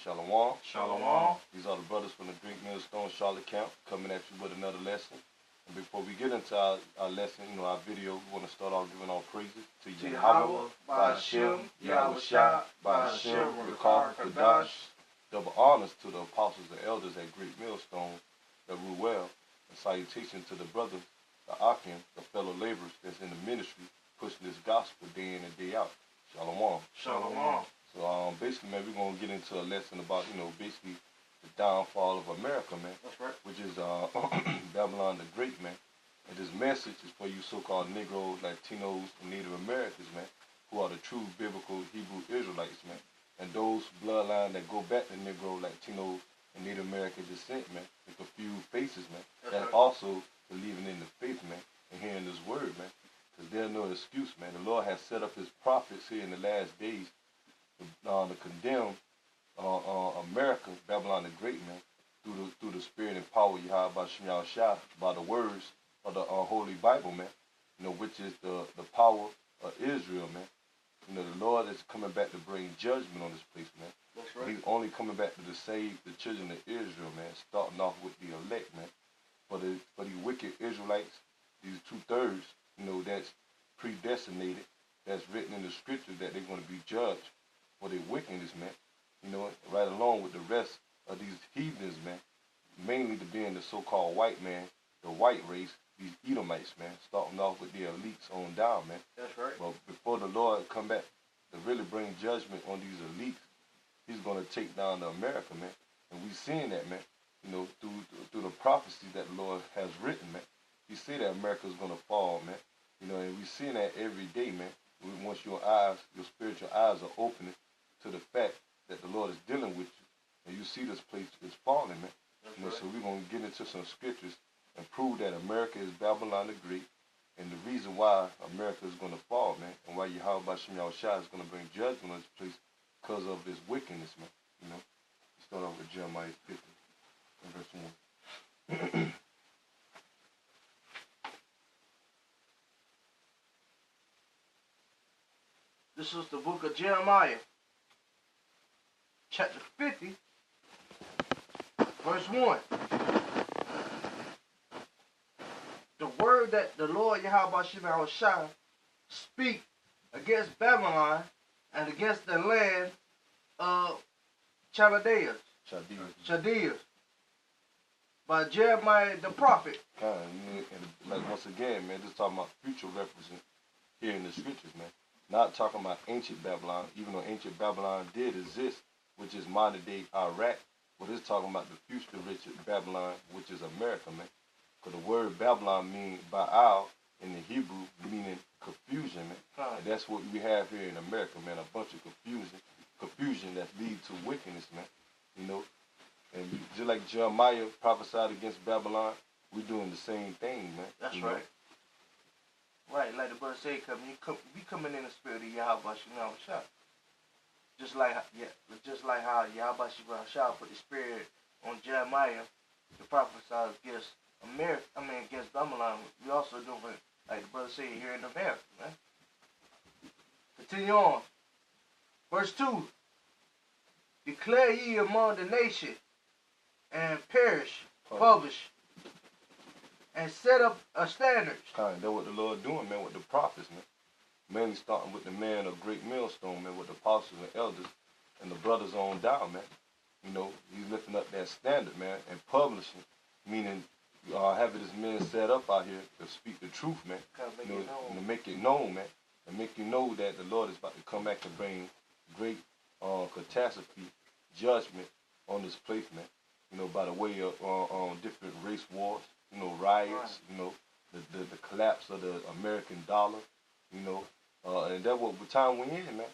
Shalom. Shalom. These are the brothers from the Gms Charlotte camp coming at you with another lesson. And before we get into our lesson, our video, we want to start off giving all praises to Yahweh, Ba'ashem, Yahweh, Ba'ashem, Rikar, Kadash. Double honors to the apostles and elders at Great Millstone that rule well. And salutation to the brothers, the Akim, the fellow laborers that's in the ministry, pushing this gospel day in and day out. Shalom. Shalom. So basically, man, we're gonna get into a lesson about basically the downfall of America, man. That's right. Which is Babylon the Great, man. And this message is for you so-called Negroes, Latinos, and Native Americans, man, who are the true biblical Hebrew Israelites, man. And those bloodline that go back to Negro, Latino, and Native American descent, man, the confused faces, man. That's right. Also believing in the faith, man, and hearing this word, man. Because there's no excuse, man. The Lord has set up his prophets here in the last days to condemn America, Babylon the Great, man, through the spirit and power of Yahweh Ba'ashem Shah, by the words of the Holy Bible, man, which is the power of Israel, man. The Lord is coming back to bring judgment on this place, man. That's right. He's only coming back to save the children of Israel, man, starting off with the elect, man. For the wicked Israelites, these 2/3, that's predestinated, that's written in the scriptures that they're going to be judged for their wickedness, man. Right along with the rest of these heathens, man, mainly to being the so-called white man, the white race, these Edomites, man, starting off with the elites on down, man. That's right. But before the Lord come back to really bring judgment on these elites, he's going to take down America, man. And we seeing that, man, through the prophecy that the Lord has written, man. He said that America is going to fall, man. And we seeing that every day, man. Once your spiritual eyes are opening to the fact that the Lord is dealing with you, and you see this place is falling, man. Right. So we're going to get into some scriptures and prove that America is Babylon the Great, and the reason why America is going to fall, man, and why Yahweh Ba'ashem Shah is going to bring judgment on this place because of this wickedness, man. Let's start off with Jeremiah 50, verse 1. This is the book of Jeremiah, chapter 50, verse 1. The word that the Lord Yahweh Ba'ashem Shah speak against Babylon and against the land of Chaldeans, by Jeremiah the prophet. And once again, man, just talking about future reference here in the scriptures, man. Not talking about ancient Babylon, even though ancient Babylon did exist, which is modern day Iraq, but it's talking about the future Babylon, which is America, man. Because the word Babylon means Baal in the Hebrew, meaning confusion, man. And that's what we have here in America, man, a bunch of confusion that leads to wickedness, man. And just like Jeremiah prophesied against Babylon, we're doing the same thing, man. That's right. Right, like the brother said, we coming in the spirit of Yahweh Ba'ashem Shah. Just like how Yahweh Ba'ashem Shah put the spirit on Jeremiah to prophesy against against Babylon. We also doing, like the brother said, here in America, man. Continue on. Verse 2. Declare ye among the nation, and publish, and set up a standard. That's what the Lord doing, man, with the prophets, man. Mainly starting with the man of Great Millstone, man, with the apostles and elders and the brothers on down, man. He's lifting up that standard, man, and publishing, meaning having his men set up out here to speak the truth, man. To make it known, man. And make you know that the Lord is about to come back and bring great catastrophe, judgment on this place, man. By the way of different race wars, riots, the collapse of the American dollar, and that's what the time we're in, man.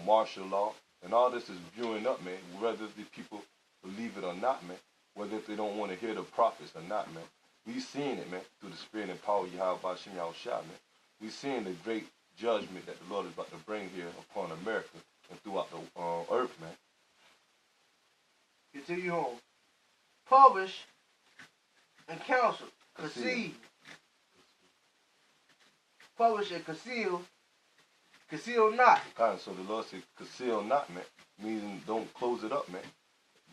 Martial law, and all this is viewing up, man, whether the people believe it or not, man, whether if they don't want to hear the prophets or not, man. We seeing it, man, through the spirit and power of Yahweh Ba'ashem Shah, man. We seeing the great judgment that the Lord is about to bring here upon America and throughout the earth, man. Continue on. Publish and counsel, conceive. Publish and conceal not. So the Lord said, conceal not, man. Meaning don't close it up, man.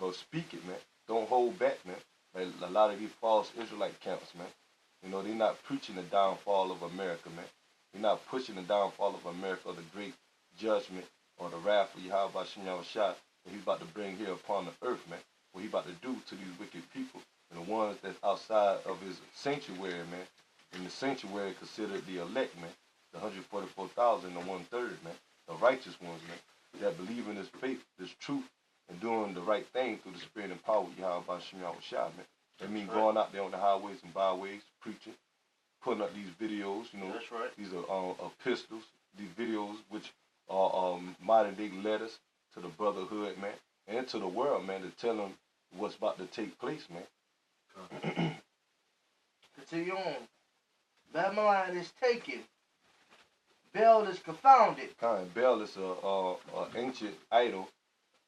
But speak it, man. Don't hold back, man. Like a lot of these false Israelite camps, man. You know, they're not preaching the downfall of America, man. They're not pushing the downfall of America or the great judgment or the wrath of Yahweh Shem Yahushua that he's about to bring here upon the earth, man. What he's about to do to these wicked people and the ones that's outside of his sanctuary, man. And the sanctuary considered the elect, man. The 144,000, the 1/3, man. The righteous ones, man. That believe in this faith, this truth, and doing the right thing through the spirit and power of Yahweh Shem Yahushua, man. That means going out there on the highways and byways, preaching, putting up these videos, you know. That's right. These are epistles, these videos which are modern day letters to the brotherhood, man, and to the world, man, to tell them what's about to take place, man. Continue on. Babylon is taken. Bel is confounded. Bel is a ancient idol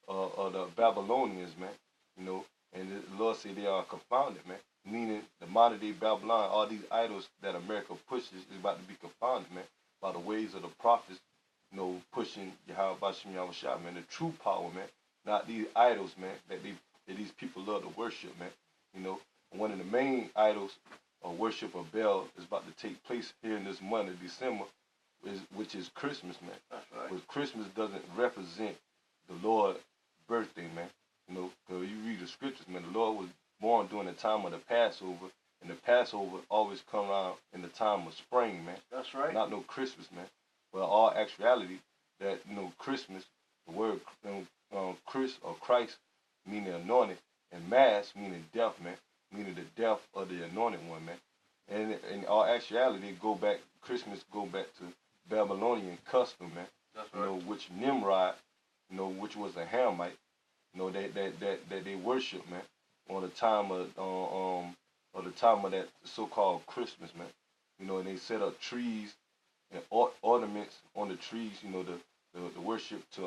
of the Babylonians, man. You know, and the Lord said they are confounded, man. Meaning the modern day Babylon, all these idols that America pushes is about to be confounded, man, by the ways of the prophets, you know, pushing Yahweh Shem Yahushua, man, the true power, man. Not these idols, man, that these people love to worship, man. You know, one of the main idols of worship of Bel is about to take place here in this month of December, which is Christmas, man. That's right. But Christmas doesn't represent the Lord's birthday, man. You know, because you read the scriptures, man, the Lord was born during the time of the Passover, and the Passover always come around in the time of spring, man. That's right. Not no Christmas, man. But all actuality, that, you know, Christmas, the word Chris or Christ meaning anointed, and Mass meaning death, man, meaning the death of the anointed one, man. And in all actuality, Christmas go back to Babylonian custom, man. That's right. You know, which Nimrod, you know, which was a Hamite, you know, that they worship, man, on the time of that so-called Christmas, man. You know, and they set up trees and ornaments on the trees, you know, the worship to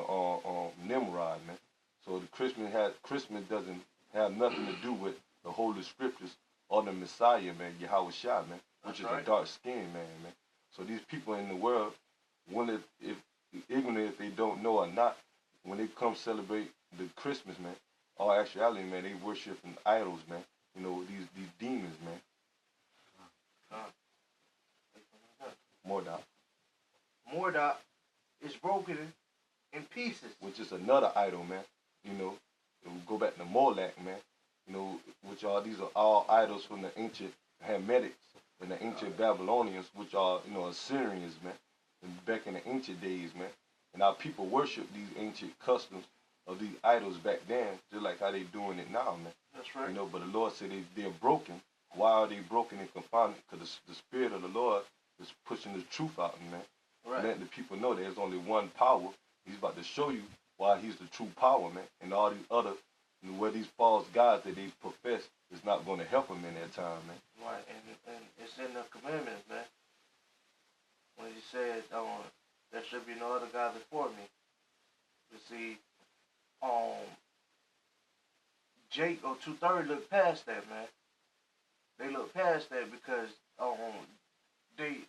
Nimrod, man. So the Christmas doesn't have nothing to do with the Holy Scriptures or the Messiah, man, Yahweh Shai, man, which is a dark-skinned man, man. So these people in the world, even if they don't know or not, when they come celebrate the Christmas, man, all actuality, man, they worshiping idols, man. You know, these demons, man. Mordok is broken in pieces. Which is another idol, man. You know, we go back to Molech, man. You know, these are all idols from the ancient Hametics and the ancient Babylonians, which are, you know, Assyrians, man. And back in the ancient days, man. And our people worship these ancient customs of these idols back then, just like how they doing it now, man. That's right. You know, but the Lord said they're broken. Why are they broken and confounded? Because the Spirit of the Lord is pushing the truth out, man. Right. Letting the people know there's only one power. He's about to show you why he's the true power, man. And all these other, you know, where these false gods that they profess is not going to help them in that time, man. Right, and it's in the commandments, man. When he said, there should be no other God before me. You see, Jake or 2/3 look past that, man. They look past that because they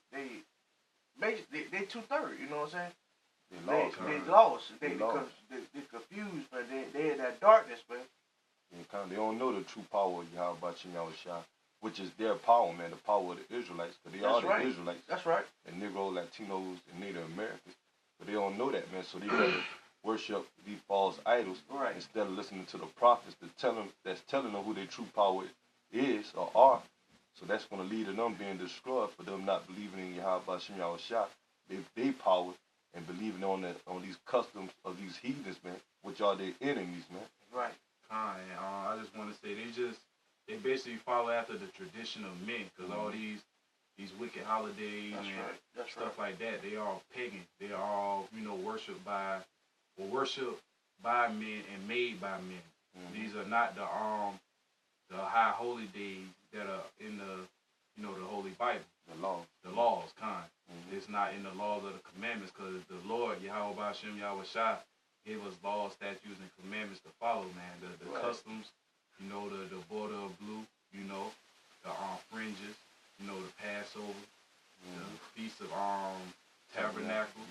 2/3. You know what I'm saying? They lost. They confused, man. They in that darkness, man. They don't know the true power of Yahweh Shem Yahushua, which is their power, man. The power of the Israelites, because they are the Israelites. That's right. And Negro, Latinos, and Native Americans, but they don't know that, man. So they rather worship these false idols instead of listening to the prophets that's telling them who their true power is or are. So that's going to lead to them being destroyed for them not believing in Yahweh Shem Yahushua, their power, and believing on these customs of these heathens, man, which are their enemies, man. Right. I just want to say they basically follow after the tradition of men, because all these wicked holidays and stuff like that, they are all pagan. They are all, you know, worshipped by men and made by men. Mm-hmm. These are not the high holy days that are in the, you know, the Holy Bible. The laws, Mm-hmm. It's not in the laws of the commandments, because the Lord, Yahweh Shem Yahushua, gave us laws, statutes, and commandments to follow, man. The customs, you know, the border of blue, you know, the fringes, you know, the Passover, the Feast of Tabernacle,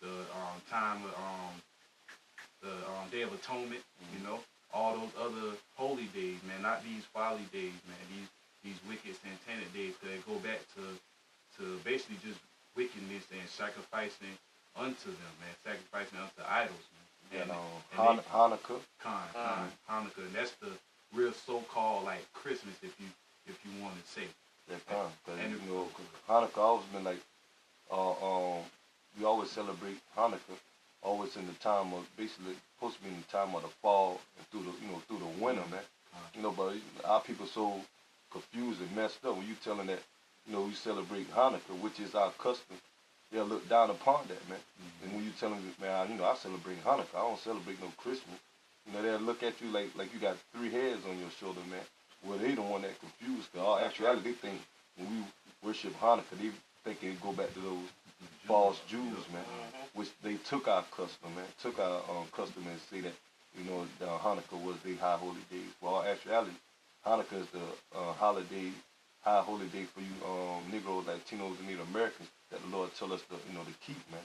the time of the Day of of Atonement, you know, all those other holy days, man, not these folly days, man, these wicked satanic days, because they go back to basically just wickedness and sacrificing unto them, man, sacrificing unto idols, man. And Hanukkah. Hanukkah, and that's the real so-called like Christmas, if you want to say. That time, because you know, Hanukkah always been like, we always celebrate Hanukkah, always in the time of basically supposed to be in the time of the fall and through the winter, man. You know, but our people so confused and messed up when you telling that, you know, we celebrate Hanukkah, which is our custom. They'll look down upon that, man. And when you tell them, man, you know, I celebrate Hanukkah, I don't celebrate no Christmas. You know, they'll look at you like you got 3 heads on your shoulder, man. Well, they the one that confused. Because all actuality, they think when we worship Hanukkah, they think it go back to those false Jews, man. Which they took our custom, man. Took our custom and say that, you know, Hanukkah was the high holy days. Well, all actuality, Hanukkah is the high holy day for you Negroes, Latinos, and Native Americans that the Lord tell us to, you know, to keep, man.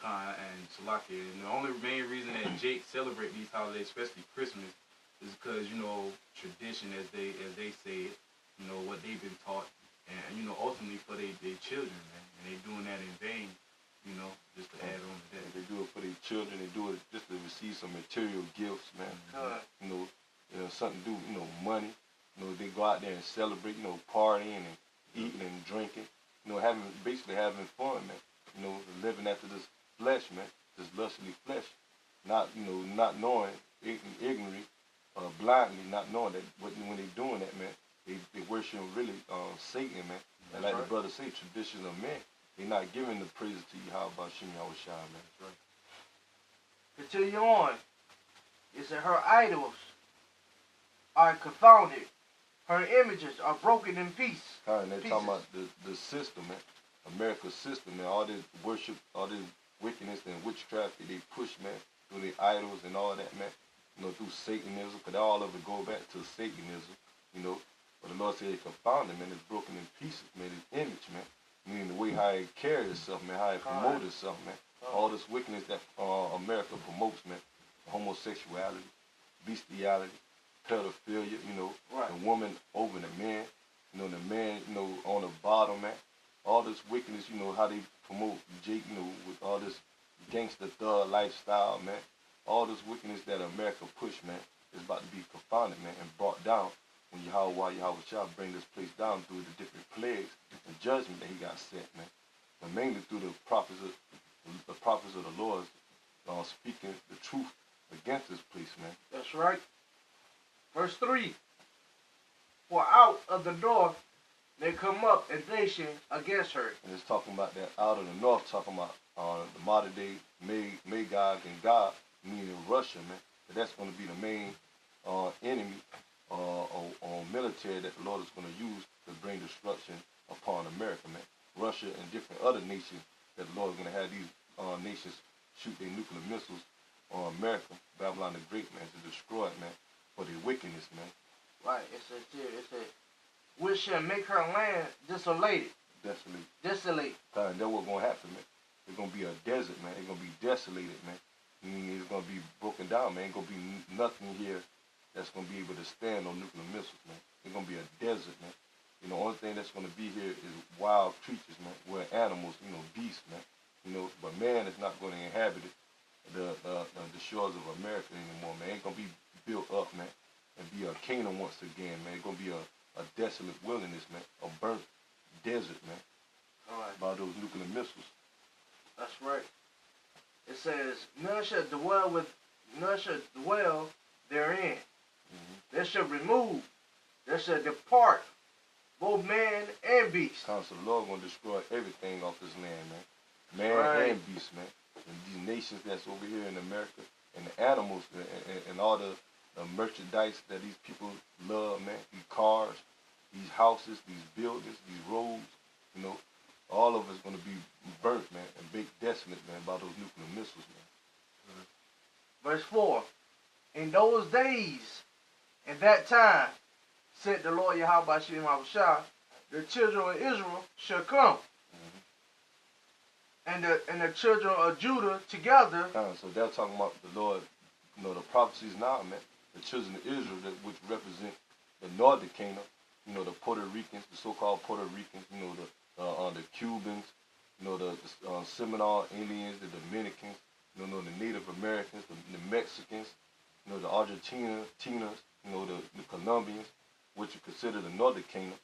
And Salaki, and the only main reason that Jake celebrate these holidays, especially Christmas, is because, you know, tradition, as they say it, you know, what they've been taught, and you know, ultimately for their children, man, and they doing that in vain, you know, just to add on to that. They do it for their children. They do it just to receive some material gifts, man. You know, something to do, you know, money. You know, they go out there and celebrate, you know, partying and eating and drinking, you know, basically having fun, man. You know, living after this flesh, man, this lustly flesh, not knowing, ignorantly, blindly, not knowing that when they doing that, man, they worship really Satan, man. And like the brother say, tradition of men, they not giving the praises to Yahweh Shem Yahushua, man. That's right. Continue on. It said her idols are confounded. Her images are broken in pieces. And they're talking about the system, man. America's system, man. All this worship, all this wickedness and witchcraft that they push, man, through their idols and all that, man. You know, through Satanism, because all of it go back to Satanism, you know. But the Lord said it confounded, man. It's broken in pieces, man. His image, man. Meaning the way how it carries itself, man. How it promotes itself, man. All this wickedness that America promotes, man. Homosexuality, bestiality, pedophilia, you know. The woman over the man. You know, the man, you know, on the bottom, man. All this wickedness, you know, how they promote Jake, you know, with all this gangster thug lifestyle, man. All this wickedness that America push, man, is about to be confounded, man, and brought down when Yahweh shall bring this place down through the different plagues and judgment that he got set, man. But mainly through the prophets of the Lord speaking the truth against this place, man. That's right. Verse 3. For out of the north they come up a nation against her. And it's talking about that out of the north, talking about the modern day Magog and God, meaning Russia, man. But that's going to be the main enemy or military that the Lord is going to use to bring destruction upon America, man. Russia and different other nations that the Lord is going to have these nations shoot their nuclear missiles on America, Babylon the Great, man, to destroy it, man, for their wickedness, man. Right. It said, which shall make her land desolated. Desolate. And that's what's going to happen, man. It's going to be a desert, man. It's going to be desolated, man. It's going to be broken down, man. Ain't going to be nothing here that's going to be able to stand on nuclear missiles, man. It's going to be a desert, man. You know, only thing that's going to be here is wild creatures, man. We're animals, you know, beasts, man. You know, but man is not going to inhabit the shores of America anymore, man. It ain't going to be built up, man, and be a kingdom once again, man. It's going to be a desolate wilderness, man. A burnt desert, man. All right. By those nuclear missiles. That's right. It says, none shall dwell therein. They shall remove. They shall depart, both man and beast. So the Lord going to destroy everything off this land, man. Man and beast, man. And these nations that's over here in America, and the animals, and all the merchandise that these people love, man. These cars, these houses, these buildings, these roads, you know. All of it's going to be burnt, man, and baked desolate, man, by those nuclear missiles, man. Verse 4. In those days, in that time, said the Lord Yahweh Shem Yahushua, the children of Israel shall come, and the children of Judah together. So they're talking about the Lord you know, the prophecies now, man, the children of Israel, which represent the northern kingdom, you know, the Puerto Ricans, the so-called Puerto Ricans, you know, the Cubans, you know, the Seminole Indians, the Dominicans, you know, the Native Americans, the Mexicans, you know, the Argentinians, you know, the Colombians, which are considered the northern kingdom.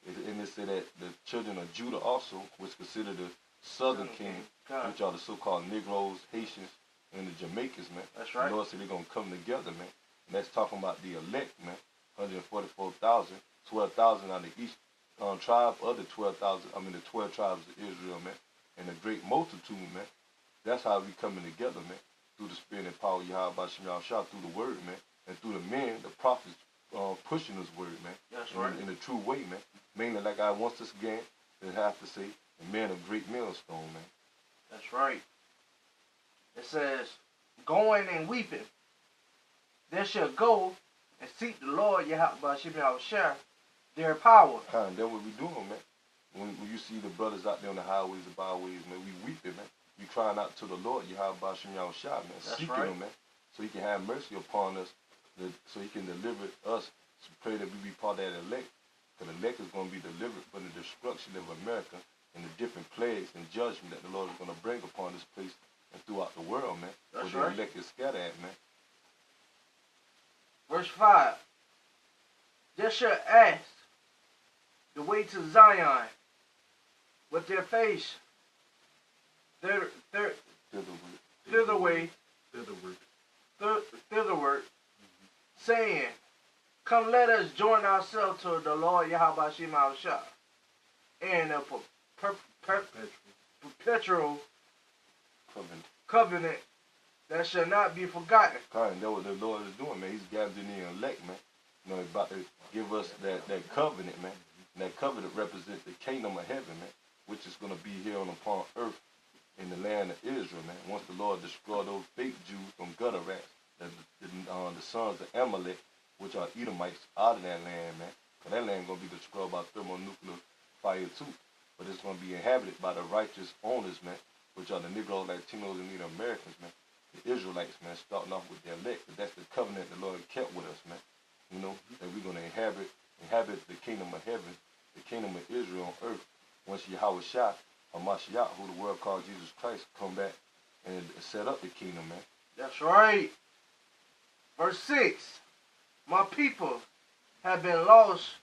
And they say that the children of Judah also, which consider the southern kingdom, which are the so-called Negroes, Haitians, and the Jamaicans, man. That's right. The Lord said they're going to come together, man. And that's talking about the elect, man. 144,000, 12,000 out of each tribe of the 12,000, the 12 tribes of Israel, man. And a great multitude, man. That's how we coming together, man. Through the spirit and power of Yahweh Shem Yahushua, through the word, man. And through the men, the prophets, pushing this word, man. That's right. In a true way, man. Mainly, like I once again, they have to say, the man of great millstone, man. That's right. It says, going and weeping, they shall go and seek the Lord Yahweh Shem Yahushua, their power. That's what we doing, man. When you see the brothers out there on the highways and byways, man, we weeping, man. We crying out to the Lord Yahweh Shem Yahushua, man. That's seeking right. him, man. So he can have mercy upon us, so he can deliver us. So pray that we be part of that elect. Because the elect is going to be delivered from the destruction of America and the different plagues and judgment that the Lord is going to bring upon this place and throughout the world, man. That's where right. the elect is scattered at, man. Verse 5. They shall ask the way to Zion with their face thitherward, saying, come, let us join ourselves to the Lord Yahweh Shem Yahushua, and a perpetual covenant that shall not be forgotten. That's what the Lord is doing, man. He's gathering the elect, man. You know, he's about to give us that covenant, man. And that covenant represents the kingdom of heaven, man, which is going to be here upon earth in the land of Israel, man. Once the Lord destroy those fake Jews from gutter rats, the sons of Amalek, which are Edomites, out of that land, man. Because that land going to be destroyed by thermonuclear fire too. But it's going to be inhabited by the righteous owners, man, which are the Negroes, Latinos, and Native Americans, man. The Israelites, man, starting off with their elect. But that's the covenant the Lord kept with us, man. You know, that we're going to inhabit the kingdom of heaven, the kingdom of Israel on earth. Once Yahweh Shah, Hamashiach, who the world calls Jesus Christ, come back and set up the kingdom, man. That's right. Verse 6. My people have been lost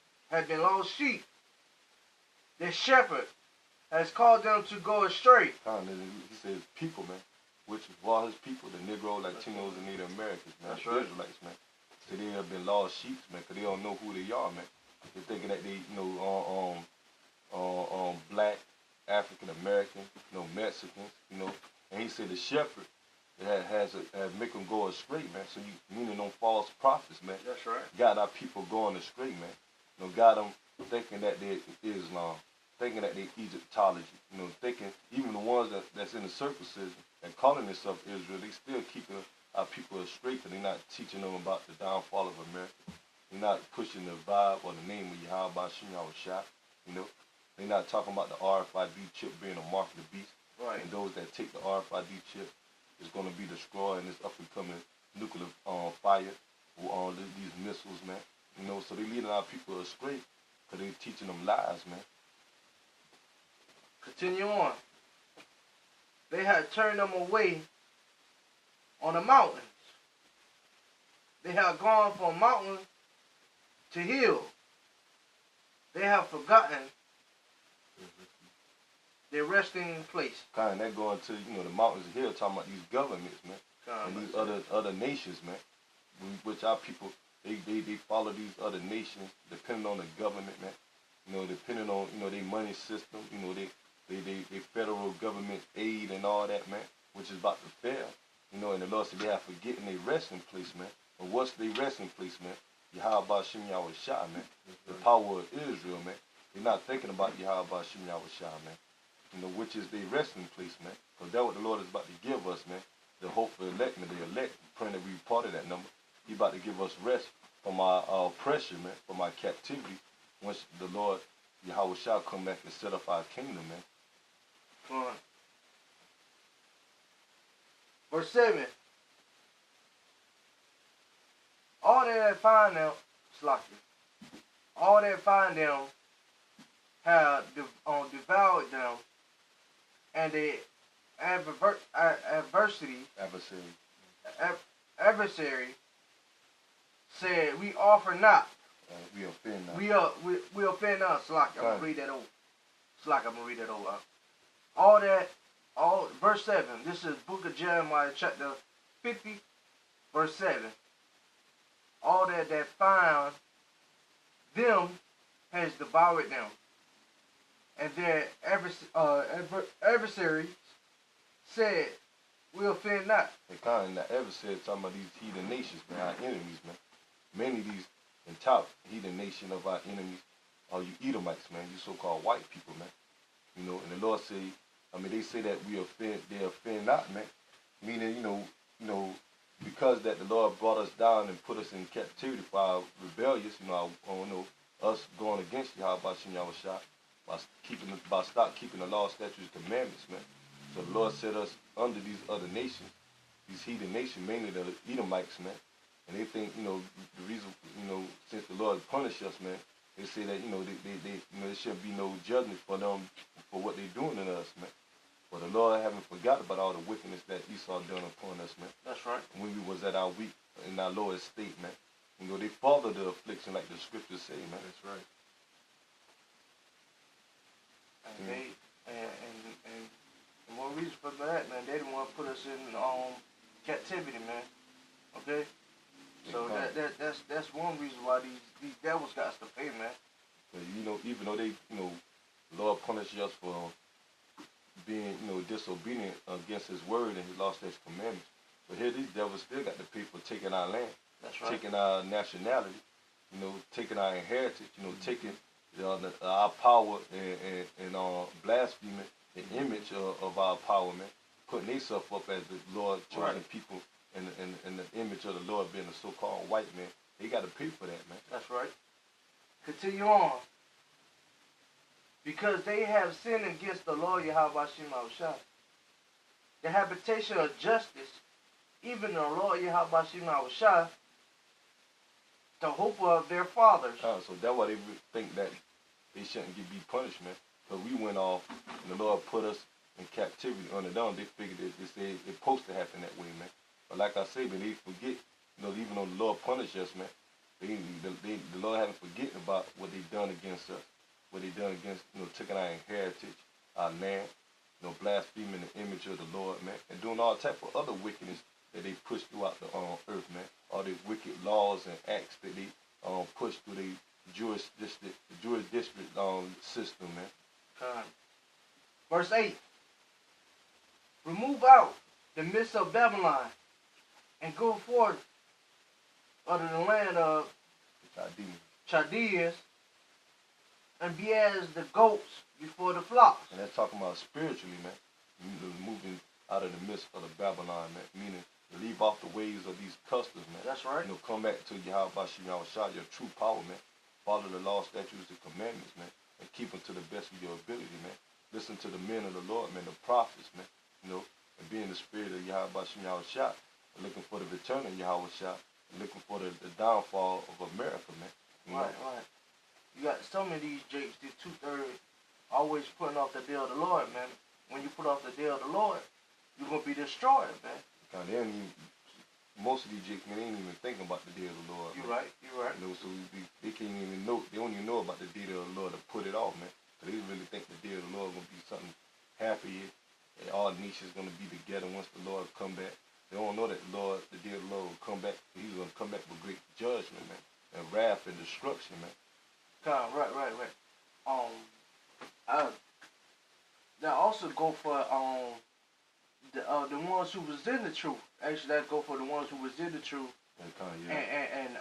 sheep. The shepherd has called them to go astray. He says people, man, which is all his people, the Negro, Latinos, and Native Americans, man. That's the right. Israelites, man. So they have been lost sheep, man, because they don't know who they are, man. They're thinking that they, you know, black, African American, you know, Mexicans, you know. And he said the shepherd has make them go astray, man. So you meaning them false prophets, man. That's right. Got our people going astray, man. You know, got them thinking that they're Islam, thinking that they're Egyptology, you know, thinking even the ones that's in the circumcision and calling themselves Israel, they still keeping our people astray because they're not teaching them about the downfall of America. They're not pushing the vibe or the name of Yahweh Shem Yahushua, you know. They're not talking about the RFID chip being a mark of the beast. Right. And those that take the RFID chip is going to be destroyed in this up-and-coming nuclear fire with all these missiles, man. You know, so they're leading our people astray because they're teaching them lies, man. Continue on. They had turned them away on the mountains. They have gone from mountain to hill. They have forgotten their resting place. Kind of that going to, you know, the mountains and hills, talking about these governments, man. And these other nations, man. Which our people, they follow these other nations depending on the government, man. You know, depending on, you know, their money system, you know, they federal government aid and all that, man, which is about to fail. You know, and the Lord said they are forgetting their resting place, man. But what's their resting place, man? Yahweh Shem Yahushua, man. The power of Israel, man. They're not thinking about Yahweh Shem Yahushua, man. You know, which is their resting place, man. Because that's what the Lord is about to give us, man. The hope for elect, man. The elect, praying that we be part of that number. He's about to give us rest from our oppression, man, from our captivity. Once the Lord, Yahweh shall come back and set up our kingdom, man. Come on. Verse 7. all that find them, Slocky, all that find them have devoured them, and the adversary said, we offer not. We offend not. We offend not, Slocky. I'm going to read that over. Slocky, I'm going to read that over. Verse 7. This is book of Jeremiah, chapter 50, verse 7. All that found them has devoured them. And their adversaries said, we offend not. And kind of the adversary talking about these heathen nations, man, our enemies, man. Many of these in top heathen nation of our enemies are you Edomites, man, you so-called white people, man. You know, and the Lord say, they say that they offend not, man. Meaning, you know, because that the Lord brought us down and put us in captivity for our rebellious, us going against Yahweh Shah by stop keeping the law, statutes, commandments, man. So the Lord set us under these other nations, these heathen nations, mainly the Edomites, man. And they think, the reason, since the Lord punished us, man, they say that, there shouldn't be no judgment for them for what they're doing to us, man. But the Lord haven't forgot about all the wickedness that Esau done upon us, man. That's right. When we was at our weak, in our lowest state, man. They followed the affliction like the scriptures say, man. That's right. And one reason for that, man, they didn't want to put us in captivity, man. Okay? So that's one reason why these devils got to pay, man. But, even though they, the Lord punished us for being, disobedient against his word and he lost his commandments. But here these devils still got to pay for taking our land. That's right. Taking our nationality, taking our inheritance, taking our power and blaspheming the image of our power, man. Putting themselves up as the Lord chosen people and the image of the Lord being a so-called white man. They got to pay for that, man. That's right. Continue on. Because they have sinned against the Lord Yahweh Shah. The habitation of justice, even the Lord Yahweh Shah, the hope of their fathers. So that's why they think that they shouldn't be punishment. Because we went off and the Lord put us in captivity under them. They figured it's supposed to happen that way, man. But like I say, but they forget, even though the Lord punished us, man, the Lord haven't forgotten about what they done against us. What they done against, taking our heritage, our land, blaspheming the image of the Lord, man, and doing all type of other wickedness that they push throughout the earth, man. All these wicked laws and acts that they push through the Jewish district system, man. Verse 8. Remove out the midst of Babylon and go forth out of the land of Chaldeans and be as the goats before the flocks. And that's talking about spiritually, man. Moving out of the midst of the Babylon, man. Meaning to leave off the ways of these customs, man. That's right. Come back to Yahweh Shah, your true power, man. Follow the law, statutes, and commandments, man. And keep them to the best of your ability, man. Listen to the men of the Lord, man, the prophets, man. And be in the spirit of Yahweh Shah. Looking for the return of Yahweh Shah. Looking for the downfall of America, man. Right. You got some of these jakes, these 2/3, always putting off the day of the Lord, man. When you put off the day of the Lord, you're going to be destroyed, man. Most of these jakes, man, they ain't even thinking about the day of the Lord. You're right. So they can't even know, they don't even know about the day of the Lord to put it off, man. So they really think the day of the Lord is going to be something happy, and all nations going to be together once the Lord come back. They don't know that the day of the Lord will come back. He's going to come back with great judgment, man, and wrath and destruction, man. Right. That also go for the ones who was in the truth. Actually, that go for the ones who was in the truth. And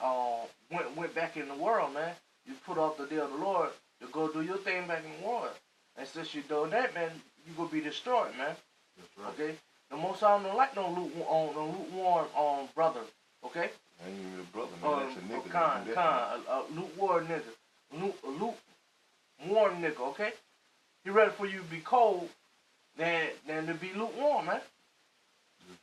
went back in the world, man. You put off the day of the Lord to go do your thing back in the world. And since you're doing that, man, you gonna be destroyed, man. That's right. Okay. The Most High don't like no lukewarm brother. Okay. I ain't even a brother, man. That's a nigga. Lukewarm nigga. Lukewarm nigga, okay? He ready for you to be cold than to be lukewarm, man.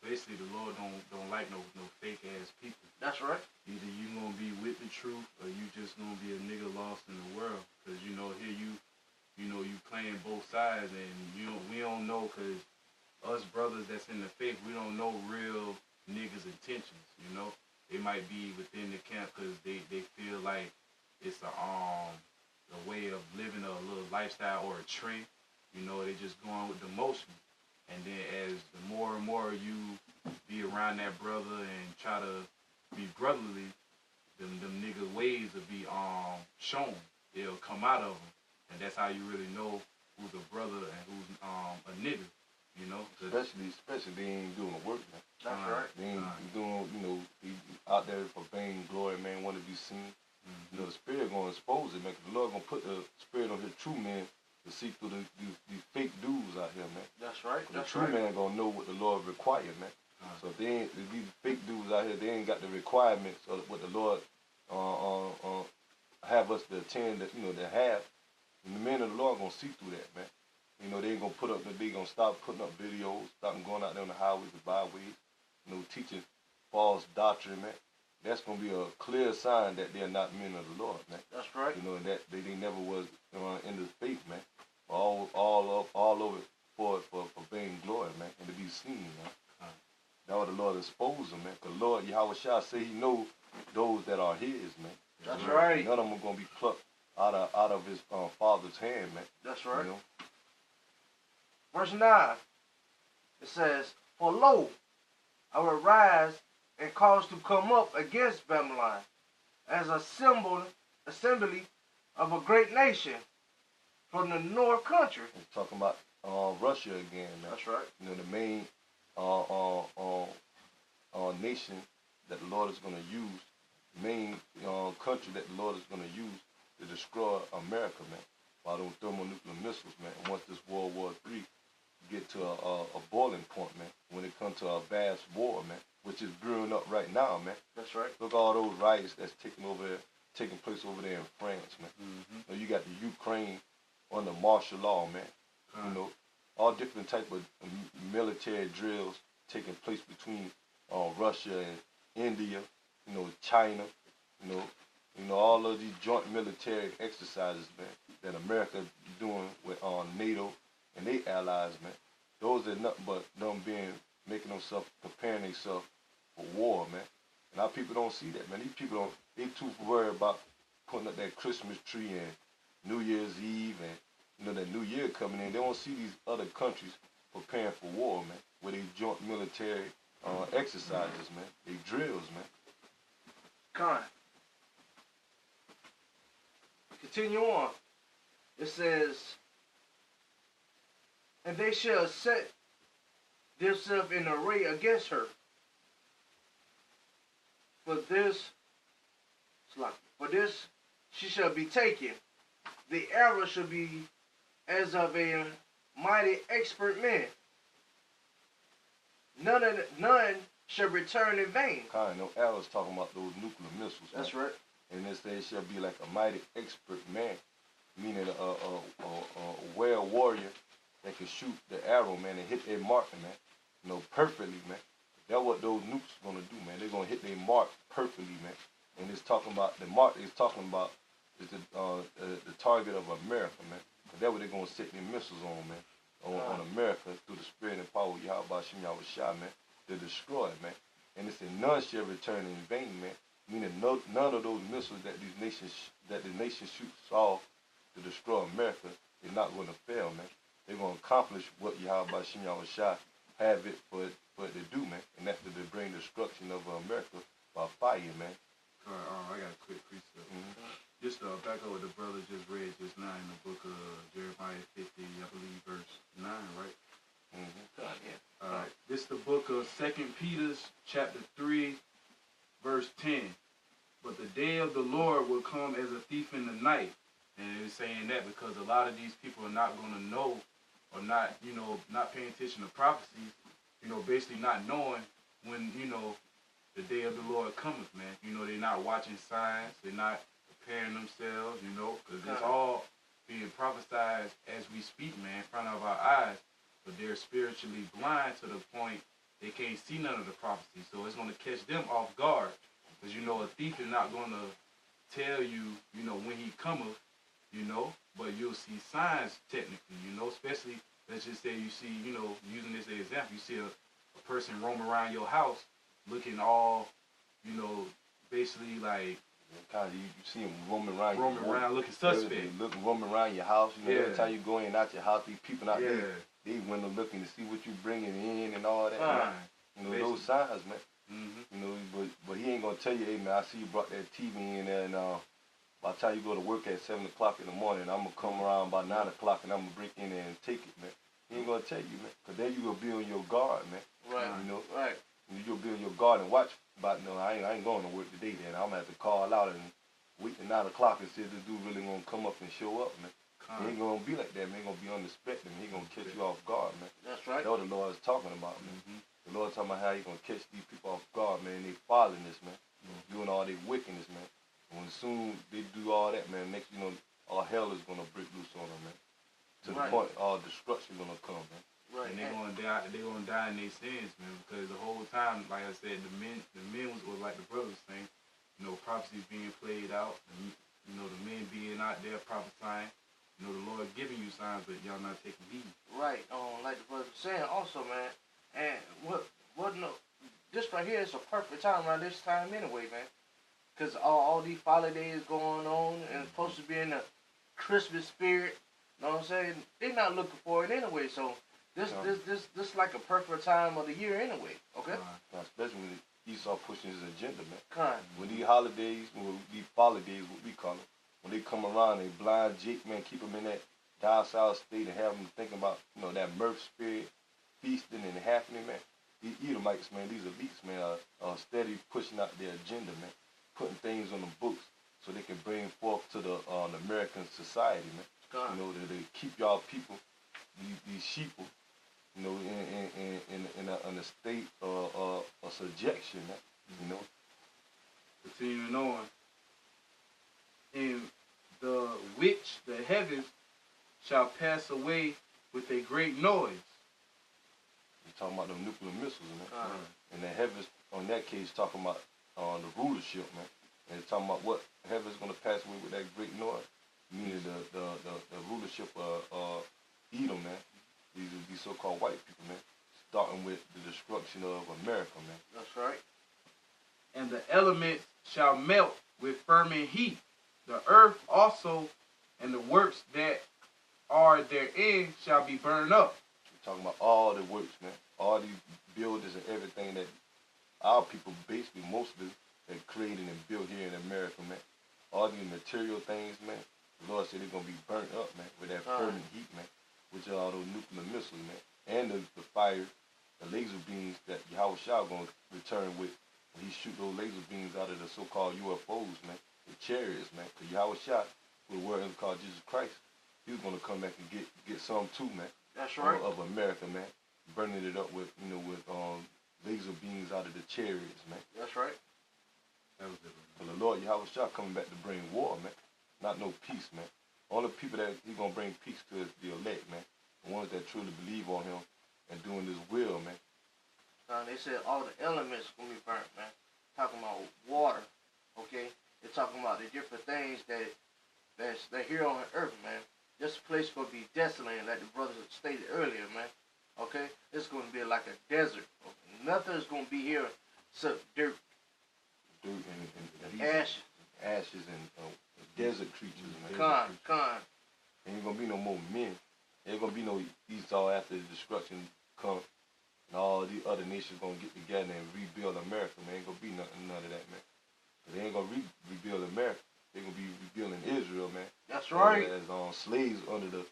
Basically, the Lord don't like no fake ass people. That's right. Either you gonna be with the truth or you just gonna be a nigga lost in the world. Cause you know here you playing both sides and we don't know, cause us brothers that's in the faith, we don't know real niggas' intentions. You know, they might be within the camp cause they feel like it's a way of living a little lifestyle or a trend. You know, they just going with the motion. And then as the more and more you be around that brother and try to be brotherly, them nigga ways will be shown. It'll come out of them, and that's how you really know who's a brother and who's a nigga. You know, especially they ain't doing the work, man. That's right. They ain't doing, you know, he out there for vain glory, man. Want to be seen. You know, the Spirit gonna expose it, man. 'Cause the Lord gonna put the Spirit on His true men to see through these fake dudes out here, man. That's right. The true man gonna know what the Lord required, man. So if these fake dudes out here, they ain't got the requirements of what the Lord have us to attend, that you know, to have. And the men of the Lord gonna see through that, man. You know, they ain't gonna they gonna stop putting up videos, stop going out there on the highways and byways, you know, teaching false doctrine, man. That's gonna be a clear sign that they're not men of the Lord, man. That's right. You know, and that they never was in the faith, man. All over for vain glory, man, and to be seen, man. That's what the Lord expose them, man. Because Lord Yahweh Shah say He knows those that are His, man. That's right. None of them are gonna be plucked out of His Father's hand, man. That's right. You know? Verse 9, it says, "For lo, I will rise and cause to come up against Babylon as a assembly of a great nation from the north country." He's talking about Russia again, man. That's right. You know, the main nation that the Lord is going to use, the main country that the Lord is going to use to destroy America, man, by those thermonuclear missiles, man. And once this World War III get to a boiling point, man, when it comes to a vast war, man, which is brewing up right now, man. That's right. Look at all those riots that's taking place over there in France, man. Mm-hmm. You got the Ukraine under martial law, man. You know, all different type of military drills taking place between Russia and India, you know, China, you know, all of these joint military exercises, man, that America doing with NATO and their allies, man. Those are nothing but them making themselves, preparing themselves for war, man. And our people don't see that, man. These people they too worried about putting up that Christmas tree and New Year's Eve and, you know, that New Year coming in. They don't see these other countries preparing for war, man, with these joint military exercises, man. They drills, man. Con. Continue on. It says, "And they shall set themselves in array against her. For this she shall be taken. The arrow shall be as of a mighty expert man. None shall return in vain." Kind of, no arrows talking about those nuclear missiles. That's man. right. And this day shall be like a mighty expert man, meaning a well warrior that can shoot the arrow, man, and hit their mark, man, you know, perfectly, man. That's what those nukes gonna do, man. They're gonna hit their mark perfectly, man. And it's talking about the mark. It's talking about is the target of America, man. And that's what they're gonna set their missiles on, man, on America through the spirit and power of Yahweh Shem Yahweh Shah, man, to destroy it, man. And it said none shall return in vain, man. Meaning none of those missiles that the nation shoots off to destroy America is not going to fail, man. They're going to accomplish what Yahweh Shem Yahweh Shah have it for it to do, man. And that's to bring destruction of America by fire, man. All right, I got a quick precept. Just back up what the brother just read just now in the book of Jeremiah 50, I believe, verse 9, right? Yeah. All right. This is the book of 2 Peter, chapter 3, verse 10. "But the day of the Lord will come as a thief in the night." And it's saying that because a lot of these people are not going to know, or not, you know, not paying attention to prophecies, you know, basically not knowing when, you know, the day of the Lord cometh, man. You know, they're not watching signs, they're not preparing themselves, you know, because it's all being prophesied as we speak, man, in front of our eyes. But they're spiritually blind to the point they can't see none of the prophecy. So it's going to catch them off guard. Because, you know, a thief is not going to tell you, you know, when he cometh, you know, but you'll see signs technically, you know, especially, let's just say you see, you know, using this as an example, you see a person roam around your house looking all, you know, basically like, kind of, you see him roaming around looking suspect. Roaming around your house. You know, Yeah. every time you go in and out your house, these people out Yeah. there, they window looking to see what you bringing in and all that. Fine. You know, Basically. those signs, man. Mm-hmm. You know, but he ain't gonna tell you, hey man, I see you brought that TV in there, and by the time you go to work at 7 o'clock in the morning, I'm gonna come around by 9 o'clock and I'm gonna break in there and take it, man. He ain't gonna tell you, man, cause then you gonna be on your guard, man. Right. You know, Right. you gonna be on your guard and watch. But no, I ain't going to work today. Then I'm gonna have to call out and wait till 9 o'clock and see if this dude really gonna come up and show up, man. He ain't gonna be like that, man. He gonna be unexpected. He gonna catch you off guard, man. That's right. That's what the Lord is talking about, man. Mm-hmm. The Lord talking about how he gonna catch these people off guard, man. And they following this, man. Doing all their wickedness, man. And when soon they do all that, man, next you know, all hell is gonna break loose on them, man. To the point, all destruction gonna come, man. Right. And they're gonna die. They're gonna die in their sins, man. Because the whole time, like I said, the men was like the brothers saying, you know, prophecies being played out, and, you know, the men being out there prophesying. You know, the Lord giving you signs, but y'all not taking heed. Right. Like the brother was saying, also, man. And what no, this right here is a perfect time around this time anyway, man. Cause all these holidays going on and it's supposed to be in the Christmas spirit. You know what I'm saying? They're not looking for it anyway, so. This like a perfect time of the year anyway, okay? Especially when Esau pushing his agenda, man. Kind. When these holidays, these holidays, what we call them, when they come around, they blind Jake, man, keep them in that docile state and have them thinking about, you know, that mirth spirit, feasting and happening, man. These Edomites, man, these elites, man, are steady pushing out their agenda, man, putting things on the books so they can bring forth to the American society, man. Kind. You know, they keep y'all people, these sheeple, you know, in a state of subjection, you know. Continuing on. And the heavens shall pass away with a great noise. You're talking about the nuclear missiles, man. And the heavens, on that case, talking about the rulership, man. And it's talking about what heaven's going to pass away with that great noise, meaning the rulership of Edom, man. These so-called white people, man, starting with the destruction of America, man. That's right. And the elements shall melt with fervent heat. The earth also and the works that are therein shall be burned up. We're talking about all the works, man. All these buildings and everything that our people, basically, mostly, have created and built here in America, man. All these material things, man. The Lord said they're going to be burnt up, man, with that fervent heat, man. Which are all those nuclear missiles, man. And the fire, the laser beams that Yahweh Shah going to return with when he shoot those laser beams out of the so-called UFOs, man. The chariots, man. Because Yahweh Shah, with a word called Jesus Christ, he was going to come back and get some too, man. That's right. Of America, man. Burning it up with, you know, with laser beams out of the chariots, man. That's right. That was it. But the Lord Yahweh Shah coming back to bring war, man. Not no peace, man. Only people that he's going to bring peace to is the elect, man. The ones that truly believe on him and doing his will, man. They said all the elements going to be burnt, man. Talking about water, okay? They're talking about the different things that's here on earth, man. This place going to be desolate, like the brothers stated earlier, man. Okay? It's going to be like a desert. Okay? Nothing's going to be here except dirt. Dirt and ashes. Ashes and desert creatures, man. Con. Ain't gonna be no more men. Ain't gonna be no Esau after the destruction come. And all the other nations gonna get together and rebuild America, man. Ain't gonna be none of that, man. They ain't gonna rebuild America. They gonna be rebuilding Israel, man. That's right. As slaves under the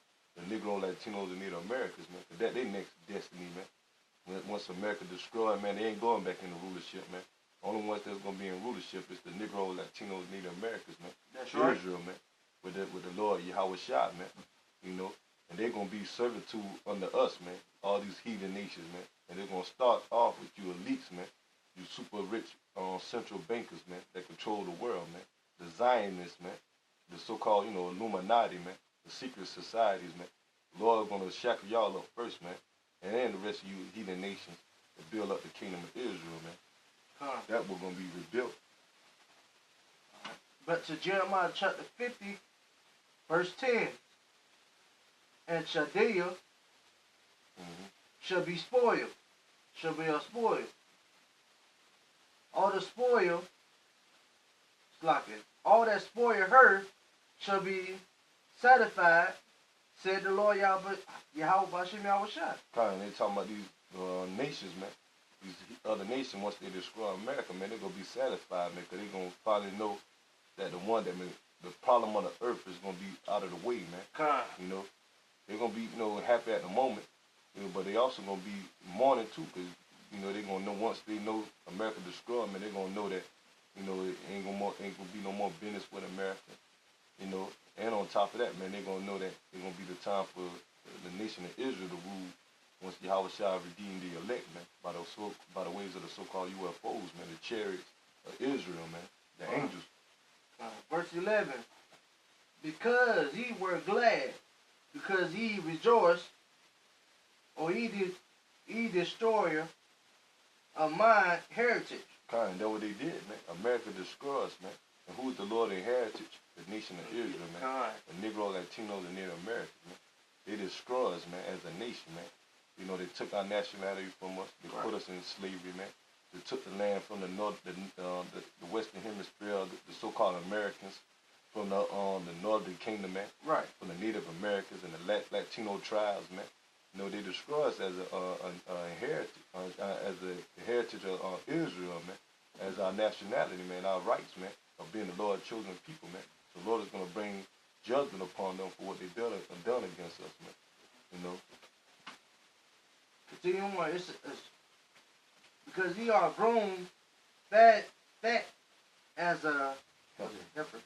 Negro, Latinos, and Native Americans, man. Cause that they next destiny, man. Once America destroyed, man, they ain't going back into rulership, man. Only ones that's gonna be in rulership is the Negro, Latinos, Native Americans, man. That's right. Israel, man. With the Lord Yahweh Shah, man. You know, and they're gonna be servitude under us, man. All these heathen nations, man. And they're gonna start off with you elites, man. You super rich central bankers, man, that control the world, man. The Zionists, man. The so-called, you know, Illuminati, man. The secret societies, man. The Lord's gonna shackle y'all up first, man. And then the rest of you heathen nations to build up the kingdom of Israel, man. That was gonna be rebuilt. But to Jeremiah chapter 50, verse 10, and Judea shall be spoiled, shall be a spoil. All the spoil, all that spoil her shall be satisfied, said the Lord Yahweh Bashim Yahushua. Kind, they talking about these nations, man. These other nations, once they destroy America, man, they're going to be satisfied, man, because they're going to finally know that the problem on the earth is going to be out of the way, man. Kind. You know, they're going to be, happy at the moment, but they also going to be mourning, too, because, they're going to know once they know America destroyed, man, they're going to know that, it ain't going to be no more business with America, and on top of that, man, they're going to know that it's going to be the time for the nation of Israel to rule once Yahweh shall redeem the elect, man, by the ways of the so-called UFOs, man, the chariots of Israel, man, the angels. Verse 11, because ye were glad, because ye rejoiced, or ye destroyer of my heritage. Kind, that's what they did, man. America destroyed us, man. And who's the Lord and heritage? The nation of Israel, man. Kind. The Negro, Latinos, and Native Americans, man. They destroyed us, man, as a nation, man. They took our nationality from us. They put us in slavery, man. They took the land from the north, the Western Hemisphere, the so-called Americans, from the Northern Kingdom, man. Right. From the Native Americans and the Latino tribes, man. They destroy us as a heritage of Israel, man. As our nationality, man, our rights, man, of being the Lord's chosen people, man. So the Lord is going to bring judgment upon them for what they've done against us, man. Continue on. It's because ye are grown fat as a heifer,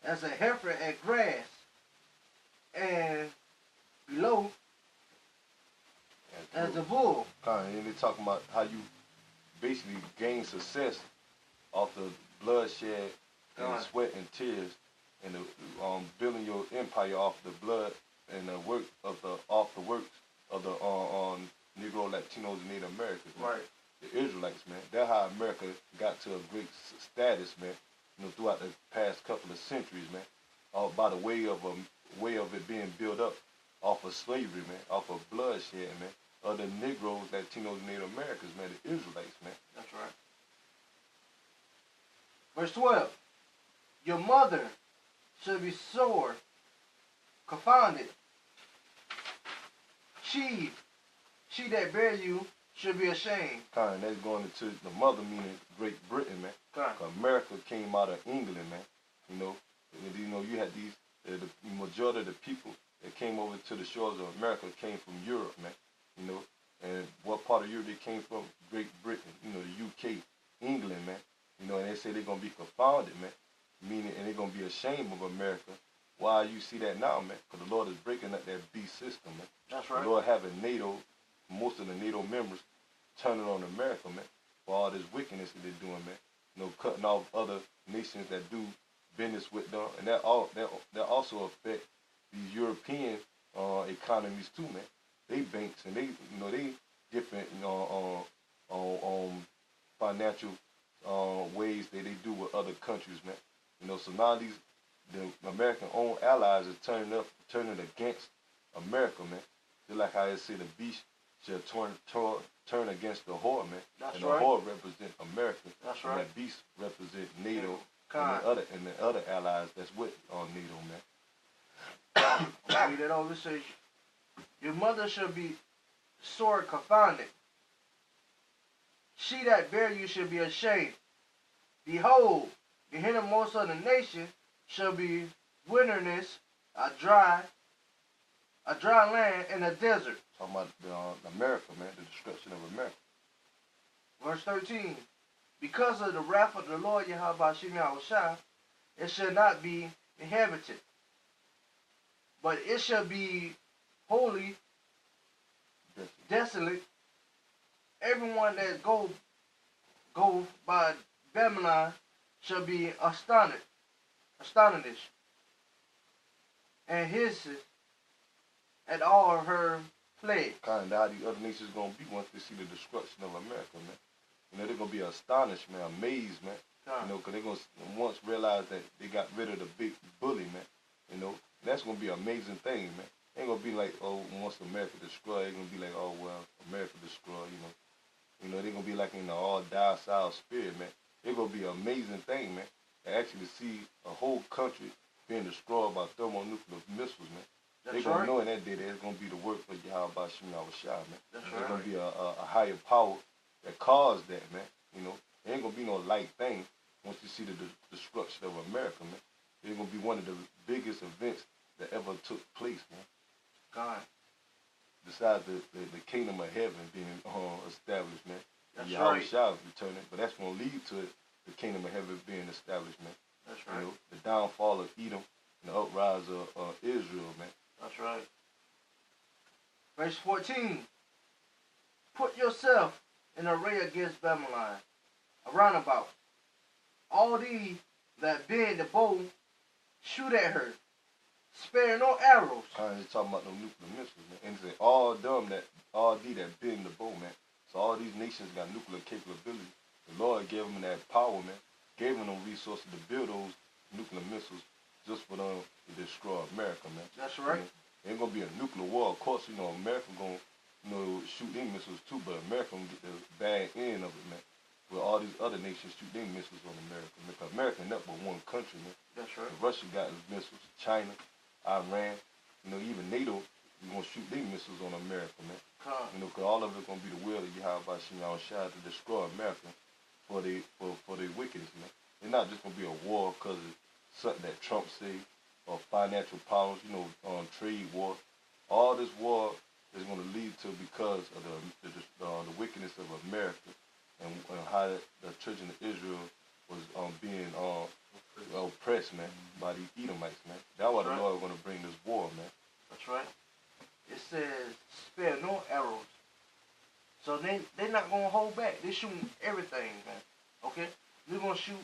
as a heifer at grass, and below as a bull. And they talking about how you basically gain success off the bloodshed and sweat and tears, and building your empire off the blood and the work of the Negro, Latinos, and Native Americans, man. Right. The Israelites, man. That's how America got to a great status, man. Throughout the past couple of centuries, man. By the way of it being built up off of slavery, man, off of bloodshed, man. Of the Negroes, Latinos, and Native Americans, man. The Israelites, man. That's right. Verse 12. Your mother shall be sore, confounded. She that bear you should be ashamed. Kind, that's going into the mother, meaning Great Britain, man. Cause America came out of England, man. You had the majority of the people that came over to the shores of America came from Europe, man. And what part of Europe they came from? Great Britain, the UK, England, man. And they say they're gonna be confounded, man. Meaning, and they're gonna be ashamed of America. Why you see that now, man? Because the Lord is breaking up that beast system, man. That's right. The Lord having most of the NATO members turning on America, man, for all this wickedness that they're doing, man. Cutting off other nations that do business with them, and that also affect these European economies too, man. They banks and they different on financial ways that they do with other countries, man. So now the American-owned allies are turning against America, man. Just like how they say the beast shall turn against the whore, man. That's and right. The whore represent America. That's and right. That beast represent NATO God. and the other allies that's with NATO, man. I'll read that over. It says, your mother shall be sore confounded. She that bear you shall be ashamed. Behold, the hindermost of the nation shall be wilderness, a dry land, and a desert. Talking about America, man, the destruction of America. Verse 13. Because of the wrath of the Lord Yahweh Shem Yahushua, it shall not be inhabited, but it shall be wholly desolate. Everyone that go by Babylon shall be astonished, and hisses at all her plagues. Kind of how the other nations gonna be once they see the destruction of America, man. They're gonna be astonished, man, amazed, man. You know, because they're going to once realize that they got rid of the big bully, man. You know, that's going to be an amazing thing, man. Ain't going to be like, oh, once America destroyed, it's going to be like, oh, well, America destroyed, you know. You know, they're going to be like in the all docile spirit, man. It's going to be an amazing thing, man, to actually see a whole country being destroyed by thermonuclear missiles, man. They're going to know in that day that it's going to be the work of Yahweh Shem Yahushua, man. There's going to be a higher power that caused that, man. You know, it ain't going to be no light thing once you see the destruction of America, man. It's going to be one of the biggest events that ever took place, man. God. Besides the kingdom of heaven being established, man. That's Yahweh right. Shah returning, but that's going to lead to the kingdom of heaven being established, man. That's right. You know, the downfall of Edom and the uprise of Israel, man. That's right. Verse 14. Put yourself in array against Babylon, around about. All these that bend the bow, shoot at her. Spare no arrows. He's talking about no nuclear missiles, man. And he said, all these that bend the bow, man. So all these nations got nuclear capability. The Lord gave them that power, man. Gave them resources to build those nuclear missiles just for them to destroy America, man. That's right. Ain't gonna be a nuclear war. Of course, you know, America gonna, you know, shoot their missiles too, but America gonna get the bad end of it, man. Where all these other nations shoot their missiles on America. Because America ain't nothing but one country, man. That's right. Russia got his missiles, China, Iran, you know, even NATO, you gonna shoot their missiles on America, man. You know, because all of it gonna be the will of Yahweh Shem Yahushua to destroy America for the wickedness, man. It's not just gonna be a war because of something that Trump say or financial problems, you know, trade war. All this war is gonna lead to because of the wickedness of America and how the children of Israel was being oppressed, man, by the Edomites, man. That's why the Lord is gonna bring this war, man. That's right. It says, spare no arrows. So they're not gonna hold back. They're shooting everything, man. Okay? They're gonna shoot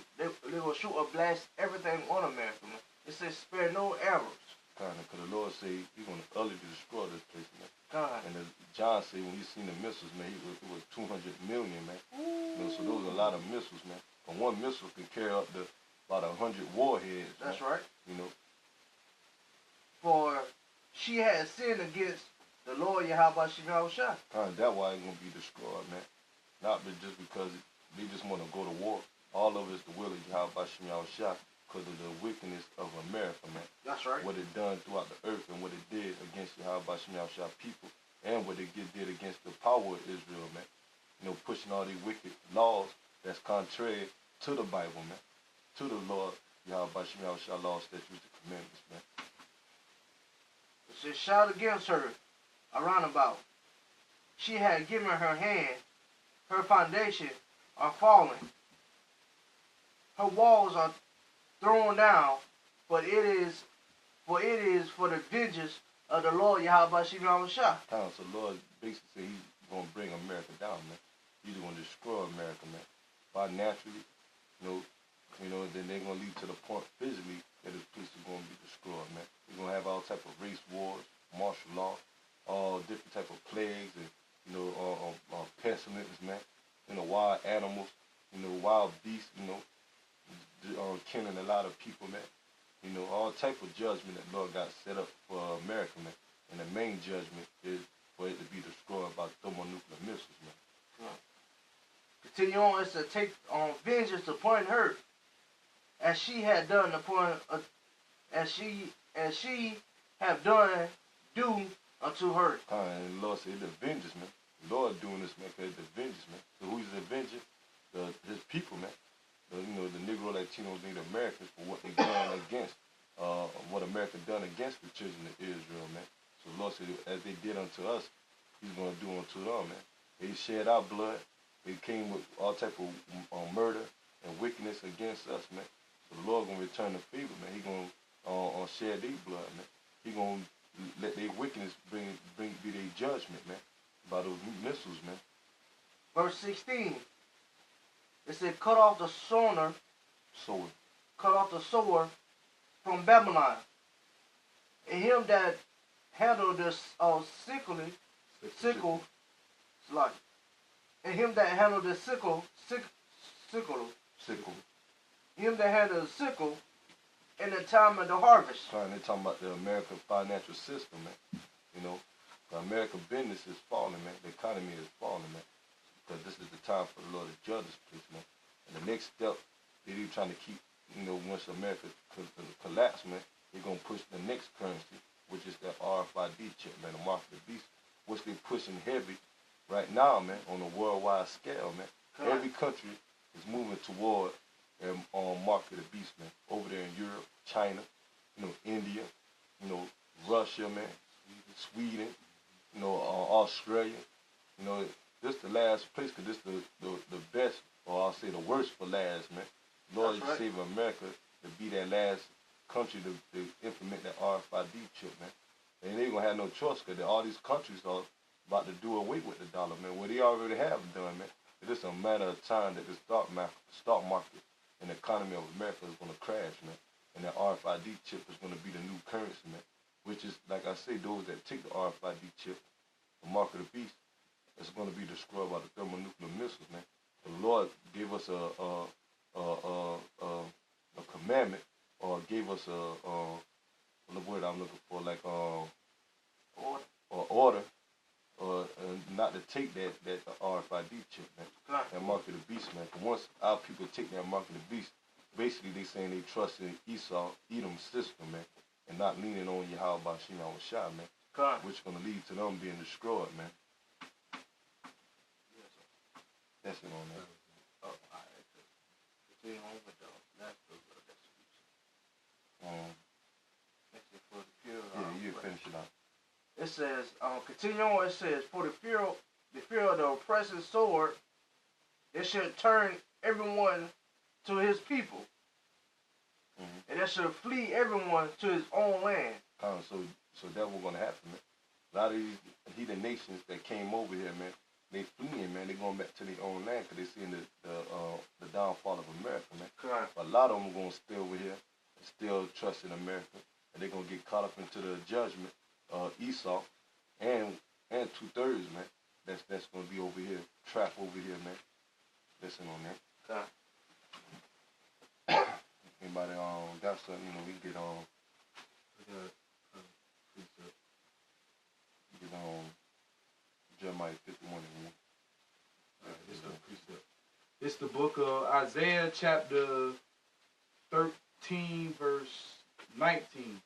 or blast everything on America, man. It says spare no arrows. Because the Lord say He's gonna utterly destroy this place, man. And John said when he seen the missiles, man, it was 200 million, man. You know, so those are a lot of missiles, man. And one missile can carry up to about 100 warheads. That's man. right. You know. For she had sinned against the Lord Yahweh Shem Yahushua. That's why it's gonna be destroyed, man. Not just because they just want to go to war. All of it's the will of Yahweh Shem Yahushua because of the wickedness of America, man. That's right. What it done throughout the earth and what it did against Yahweh Shem Yahushua people and what it did against the power of Israel, man. You know, pushing all these wicked laws that's contrary to the Bible, man. To the Lord Yahweh Shem Yahushua laws, statutes, and commandments, man. It says, shout against her around about. She had given her hand, her foundation are falling. Her walls are thrown down, but it is for the vengeance of the Lord Yahweh Shem Yahushua. So the Lord basically said He's gonna bring America down, man. He's gonna destroy America, man. Financially, you know, then they're gonna lead to the point physically that this place is gonna be destroyed, man. We're gonna have all type of race wars, martial law, all different type of plagues and pestilence, man. You know, wild animals, you know, wild beasts, you know, killing a lot of people, man. You know, all type of judgment that Lord got set up for America, man. And the main judgment is for it to be destroyed by thermonuclear missiles, man. Continue on, it says, take vengeance upon her, as she had done upon, as she have done due unto her. And the Lord said, the vengeance, man. The Lord doing this, man, because it's the vengeance, man. So who's the vengeance? His people, man. You know, the Negro Latinos, Native Americans for what they done against, what America done against the children of Israel, man. So the Lord said, as they did unto us, He's going to do unto them, man. They shed our blood. They came with all type of murder and wickedness against us, man. So the Lord going to return the favor, man. He going to shed their blood, man. He going to let their wickedness be their judgment, man, by those missiles, man. Verse 16. It said, cut off the sword. Cut off the sword from Babylon. And him that handled the sickle, and him that handled the sickle, him that had a sickle in the time of the harvest. Trying, they talking about the American financial system, man. You know, the American business is falling, man. The economy is falling, man. Because this is the time for the Lord to judge this place, man. And the next step, they're trying to keep, you know, once America collapse, man, they're going to push the next currency, which is that RFID chip, man, the mark of the beast, which they're pushing heavy right now, man, on a worldwide scale, man. Correct. Every country is moving toward mark of the beast, man. Over there in Europe, China, you know, India, you know, Russia, man, Sweden, you know, Australia. You know, this the last place, because this the best, or I'll say the worst for last, man. Lord, That's right. save America to be that last country to implement that RFID chip, man. And they ain't gonna have no choice, because all these countries are about to do away with the dollar, man. Well, they already have done, man. It's a matter of time that the stock market and the economy of America is gonna crash, man. And that RFID chip is gonna be the new currency, man. Which is, like I say, those that take the RFID chip, the mark of the beast, it's going to be destroyed by the thermonuclear missiles, man. The Lord gave us a commandment, or gave us the word I'm looking for, like order, not to take that RFID chip, man. That mark of the beast, man. 'Cause once our people take that mark of the beast, basically they saying they trust in Edom's system, man, and not leaning on Yahweh Shah, man. God. Which is going to lead to them being destroyed, man. That's it on that. Oh, all right. Continue on with that's for the pure. Yeah, you finish it out. It says, continue on. It says, for the fear of the oppressive sword, it should turn everyone to his people, and it should flee everyone to his own land. So that was gonna happen, man. A lot of these heathen nations that came over here, man, they fleeing, man. They going back to their own land because they seeing the downfall of America, man. Correct. But a lot of them are gonna stay over here and still trust in America, and they're gonna get caught up into the judgment of Esau and 2/3, man. That's gonna be over here, trapped over here, man. Listen on that. Okay. Anybody got something, you know, we get Jeremiah 51 and 1. It's the book of Isaiah, chapter 13, verse 19.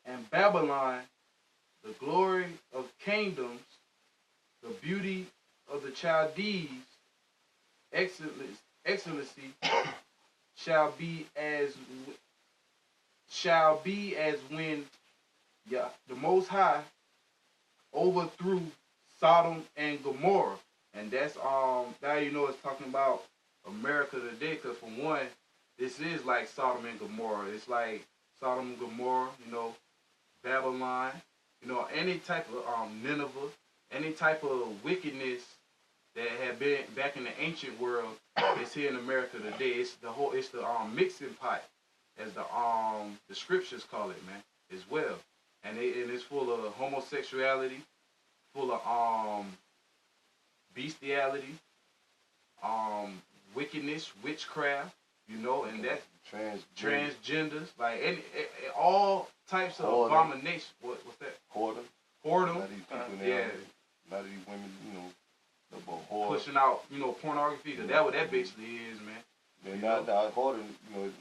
And Babylon, the glory of kingdoms, the beauty of the Chaldees, excellency shall be as when the Most High overthrew Sodom and Gomorrah. And that's now you know it's talking about America today, because for one, this is like Sodom and Gomorrah. It's like Sodom and Gomorrah, you know, Babylon, you know, any type of Nineveh, any type of wickedness that had been back in the ancient world is here in America today. It's the mixing pot, as the scriptures call it, man, as well. And it's full of homosexuality, full of bestiality, wickedness, witchcraft, you know, and that transgenders, like all types of abominations. What's that? Whoredom. Whoredom. A lot of these people now, yeah. A lot of these women, you know, pushing out, you know, pornography, because that's what that basically is, man. And now whoredom, you know,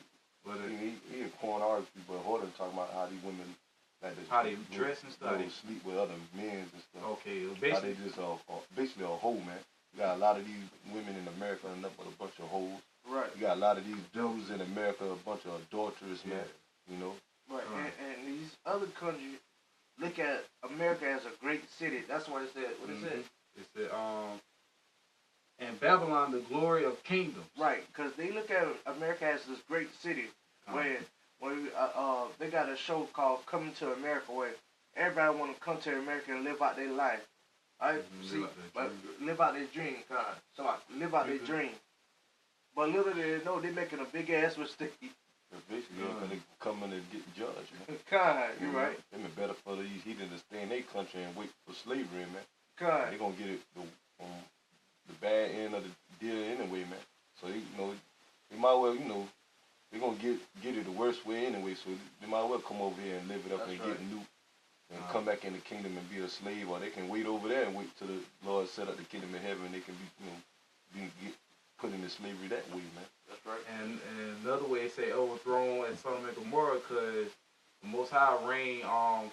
but he is pornography, but whoredom talking about how these women, like this, how they dress and stuff, how they sleep with other men and stuff. Okay, well, basically, how they just basically a hoe, man. You got a lot of these women in America and up with a bunch of hoes. Right. You got a lot of these dudes in America, a bunch of adulterers, man. You know. Right. And these other countries look at America as a great city. That's what it said. What it said. It said, and Babylon, the glory of kingdoms. Right, because they look at America as this great city where they got a show called Coming to America, where everybody want to come to America and live out their life. Live out their dream, live out their dream. But little they know, they making a big ass mistake. Basically, they coming and getting judged, man. You're right. It be better for these heathens to stay in their country and wait for slavery, man. They gonna get it the bad end of the deal anyway, man. So they, you know, they might well, you know, they're gonna get it the worst way anyway. So they might well come over here and live it up and get new, and come back in the kingdom and be a slave, or they can wait over there and wait till the Lord set up the kingdom in heaven, and they can be, you know, get put into slavery that way, man. That's right. And another way they say overthrown at Sodom and Gomorrah, because the Most High rained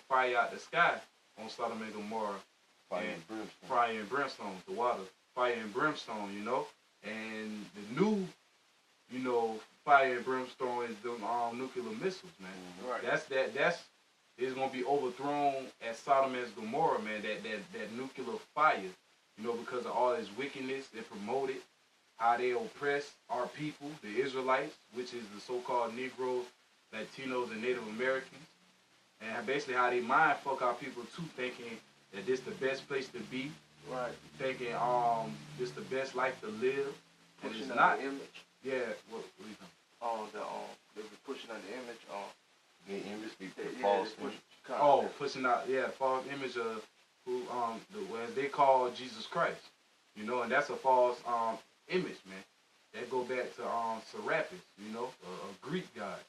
fire out the sky on Sodom and Gomorrah. Fire and brimstone, the water. Fire and brimstone, you know. And the new, you know, fire and brimstone is the nuclear missiles, man. Right. That's it's gonna be overthrown at Sodom and Gomorrah, man. That nuclear fire, you know, because of all this wickedness they promoted, how they oppress our people, the Israelites, which is the so-called Negroes, Latinos, and Native Americans, and basically how they mind fuck our people too, thinking that this the best place to be, right? Thinking this the best life to live, and pushing it's not. The image. Yeah, what you think? They were pushing out the image. The image, the false image. Pushing out, false image of who as they call Jesus Christ, you know, and that's a false image, man. That go back to Serapis, you know, a Greek god.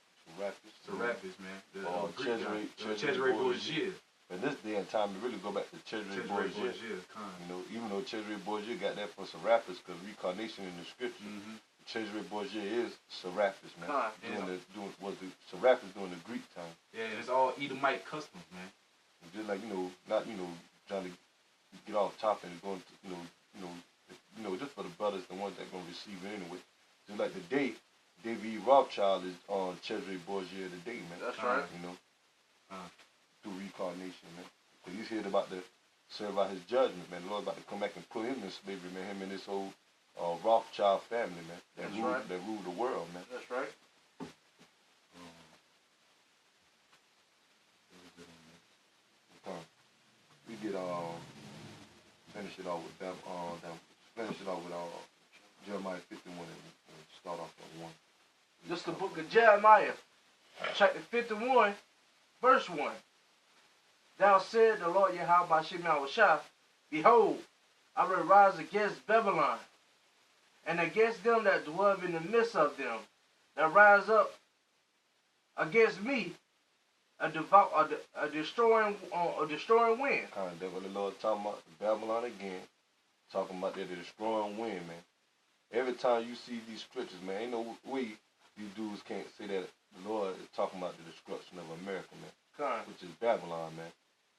Serapis, man. The Greek god. Cesare Borgia. In this day and time, to really go back to Cesare Borgia. You know, even though Cesare Borgia got that from Serapis, because reincarnation in the scripture, Cesare Borgia is Serapis, man. Serapis during the Greek time. Yeah, and it's all Edomite customs, man. And just like, you know, not, you know, trying to get off topic and going to, you know, just for the brothers, the ones that gonna receive it anyway. Just like today, David Rothschild is on Cesare Borgia today, man. That's right. You know, through reincarnation, man. Because he's here about to serve out his judgment, man. The Lord about to come back and put him in slavery, man. Him and his whole Rothschild family, man. That rule the world, man. That's right. We did finish it off with Jeremiah 51 and start off at 1. This is the book of Jeremiah, chapter 51, verse 1. Thou said the Lord Yahweh Bashim Yahushua, behold, I will rise against Babylon, and against them that dwell in the midst of them, that rise up against me, a destroying wind. That's what the Lord talking about, Babylon again, talking about that destroying wind, man. Every time you see these scriptures, man, ain't no way you dudes can't say that the Lord is talking about the destruction of America, man, which is Babylon, man.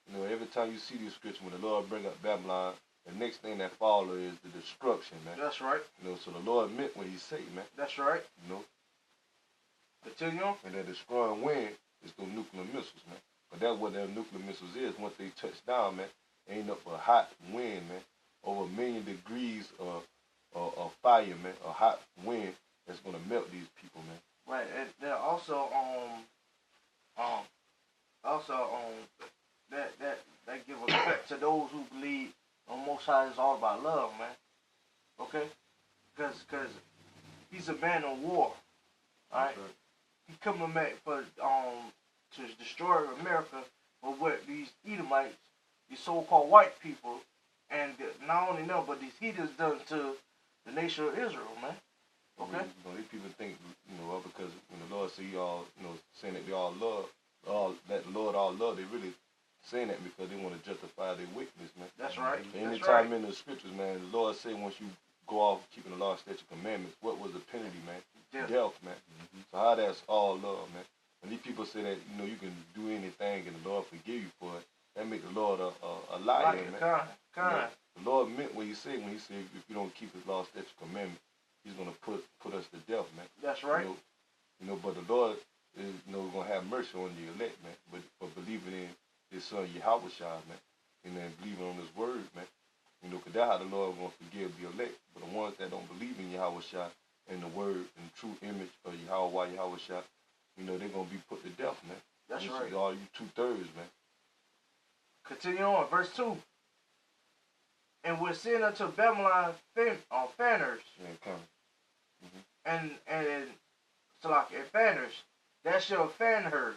You know, every time you see these scriptures, when the Lord bring up Babylon, the next thing that follows is the destruction, man. That's right. You know, so the Lord meant what he said, man. That's right. You know. Continue on. And that destroying wind is those nuclear missiles, man. But that's what them nuclear missiles is. Once they touch down, man, ain't up for a hot wind, man. Over 1 million degrees of fire, man. A hot wind that's gonna melt these people, man. Right, and then also that give respect to those who believe on Most High is all about love, man. Okay, because he's a man of war, all right. He coming back for to destroy America for what these Edomites, these so-called white people, and not only them, but these heathens done to the nation of Israel, man. Okay. You know, these people think, you know, because when the Lord say y'all, you know, saying that they all love, that the Lord all love, they really saying that because they want to justify their wickedness, man. That's right. Anytime in the scriptures, man, the Lord say once you go off keeping the law, statutes, commandments, what was the penalty, man? Death, man. So how that's all love, man. When these people say that, you know, you can do anything and the Lord forgive you for it, that make the Lord a liar, man. You know, the Lord meant what he said when he said if you don't keep his law, statutes, commandments, he's gonna put us to death, man. That's right. You know, but the Lord is, you know, gonna have mercy on the elect, man. But for believing in his son Yahweh, man, and then believing on his word, man. You know, cause that's how the Lord gonna forgive the elect. But the ones that don't believe in Yahweh and the word and the true image of Yahweh, you know, they're gonna be put to death, man. That's this right. Is all you 2/3, man. Continue on, verse 2. And we're sent unto Babylon fanners. Yeah, coming. And so like fanners, that shall fan her,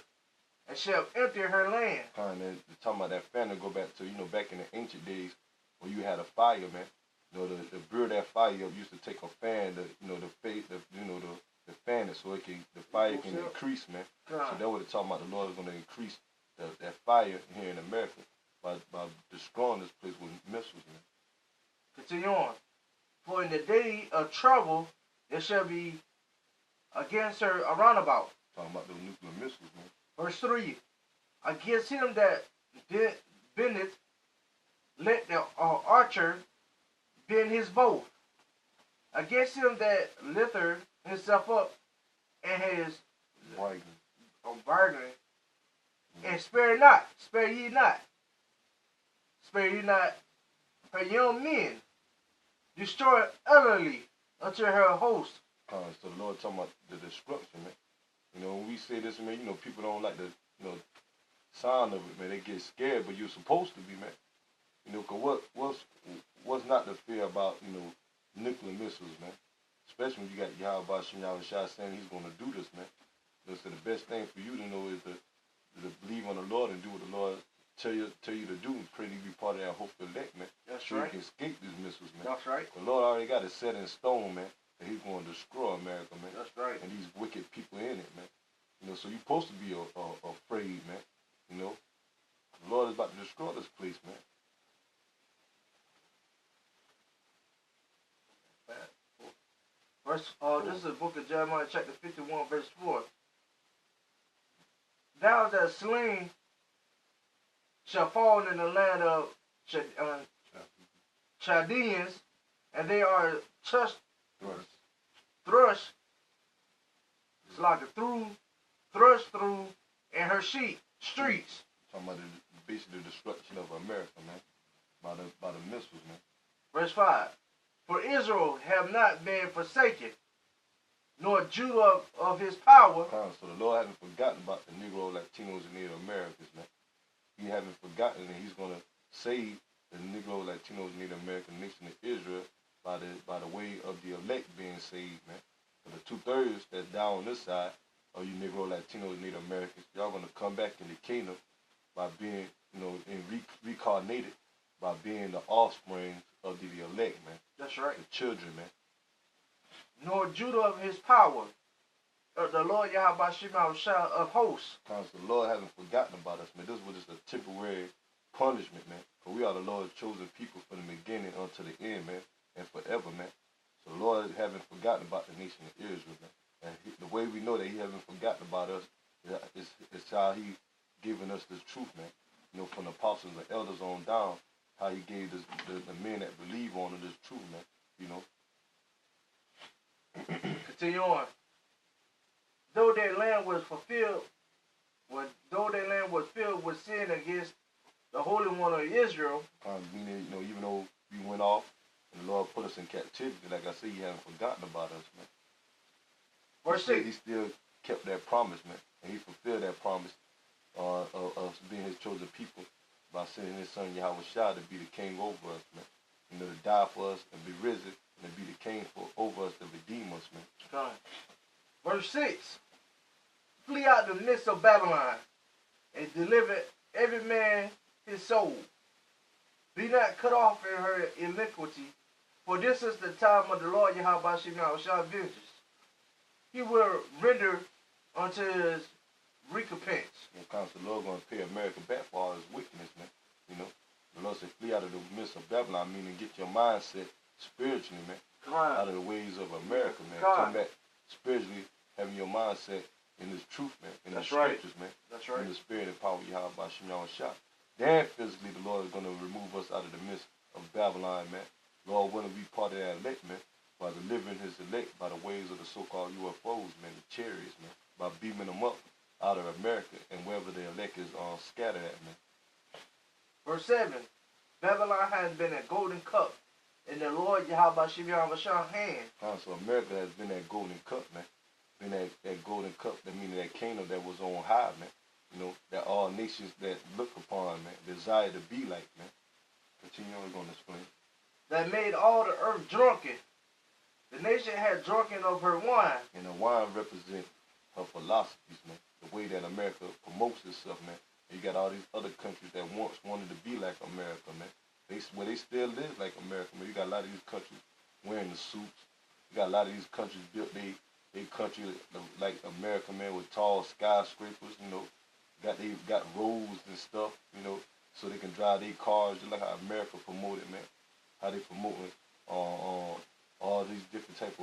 and shall empty her land. And talking about that fan, go back to, you know, back in the ancient days when you had a fire, man. You know, the burn that fire up used to take a fan, the planet so it can the fire can increase, man. So that's what they're talking about. The Lord is going to increase that fire here in America by destroying this place with missiles, man. Continue on. For in the day of trouble, there shall be against her a roundabout. Talking about those nuclear missiles, man. Verse 3. Against him that bendeth, let the archer bend his bow. Against him that lifteth himself up and his bargaining. And spare ye not her young men. Destroy utterly unto her host. So the Lord talking about the destruction, man. You know, when we say this, man, you know, people don't like the, you know, sound of it, man. They get scared, but you're supposed to be, man. You know, cause what's not to fear about, you know, nuclear missiles, man. Especially when you got Yahweh Shah saying he's going to do this, man. You know, so the best thing for you to know is to believe on the Lord and do what the Lord tell you to do, and pray to be part of that hopeful elect, man. That's so right. You can escape these missiles, man. That's right. The Lord already got it set in stone, man, that he's going to destroy America, man. That's right. And these wicked people in it, man. You know, so you're supposed to be afraid, man. You know, the Lord is about to destroy this place, man. This is the book of Jeremiah, chapter 51, verse 4. Thou that slain shall fall in the land of Chaldeans, and they are thrust through in her streets. Talking about basically the destruction of America, man, by the missiles, man. Verse 5. For Israel have not been forsaken, nor Judah of his power. So the Lord hasn't forgotten about the Negro, Latinos, and Native Americans, man. He hasn't forgotten that he's going to save the Negro, Latinos, Native American nation of Israel by the way of the elect being saved, man. For the 2/3 that's down on this side of you Negro, Latinos, Native Americans, y'all going to come back in the kingdom by being, you know, reincarnated by being the offspring of the elect, man. That's right. The children, man. Nor Judah of his power, the Lord Yahweh Shah of hosts. So the Lord hasn't forgotten about us, man. This was just a temporary punishment, man. For we are the Lord's chosen people from the beginning unto the end, man, and forever, man. So the Lord hasn't forgotten about the nation of Israel, man. And the way we know that he hasn't forgotten about us is how he given us this truth, man. You know, from the apostles and elders on down, how he gave the men that believe on this truth, man. You know. Continue on. Though their land was filled with sin against the Holy One of Israel. Meaning, you know, even though we went off and the Lord put us in captivity, like I said, he hasn't forgotten about us, man. Verse 6. He still kept that promise, man. And he fulfilled that promise of us being his chosen people by sending his son Yahweh Shah to be the king over us, man. You know, to die for us and be risen and to be the king over us to redeem us, man. God. Verse 6. Flee out the midst of Babylon and deliver every man his soul. Be not cut off in her iniquity, for this is the time of the Lord Yahweh Shah vengeance. He will render unto his recompense. You know, the Lord going to pay America back for all his wickedness, man. You know, the Lord said, flee out of the midst of Babylon, meaning get your mindset spiritually, man. Out of the ways of America, man. Come back spiritually, having your mindset in this truth, man. In the scriptures, man. That's right. In the spirit and power you have by Yahweh Shah. Then physically, the Lord is going to remove us out of the midst of Babylon, man. Lord, want to be part of that elect, man, by delivering his elect by the ways of the so-called UFOs, man, the chariots, man, by beaming them up out of America and wherever the elect is scattered at, man. Verse 7. Babylon has been a golden cup in the Lord Yahweh Shah's hand. So America has been that golden cup, man. Been that golden cup, that meaning that kingdom that was on high, man. You know, that all nations that look upon, man, desire to be like, man. Continue on, we're going to explain. That made all the earth drunken. The nation had drunken of her wine. And the wine represents her philosophies, man. The way that America promotes itself, man. And you got all these other countries that once wanted to be like America, man. Where they still live like America, man. You got a lot of these countries wearing the suits. You got a lot of these countries built they country like America, man, with tall skyscrapers, you know, got roads and stuff, you know, so they can drive their cars, just like how America promoted, man. How they promoting all these different type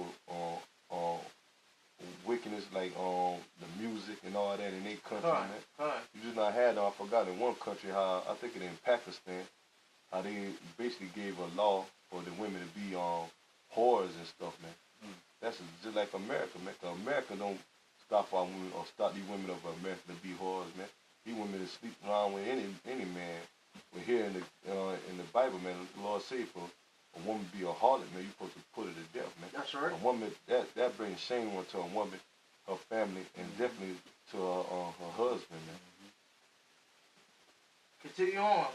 of wickedness, like the music and all that in their country, man. You just not had, I forgot in one country how, I think it in Pakistan, how they basically gave a law for the women to be whores and stuff, man. That's just like America, man. 'Cause America don't stop our women or stop these women of America to be whores, man. These women to sleep around with any man. We're here in the Bible, man. The Lord say for a woman to be a harlot, man, you're supposed to put her to death, man. That's right. A woman that brings shame onto a woman, her family, and definitely to her husband, man. Continue on.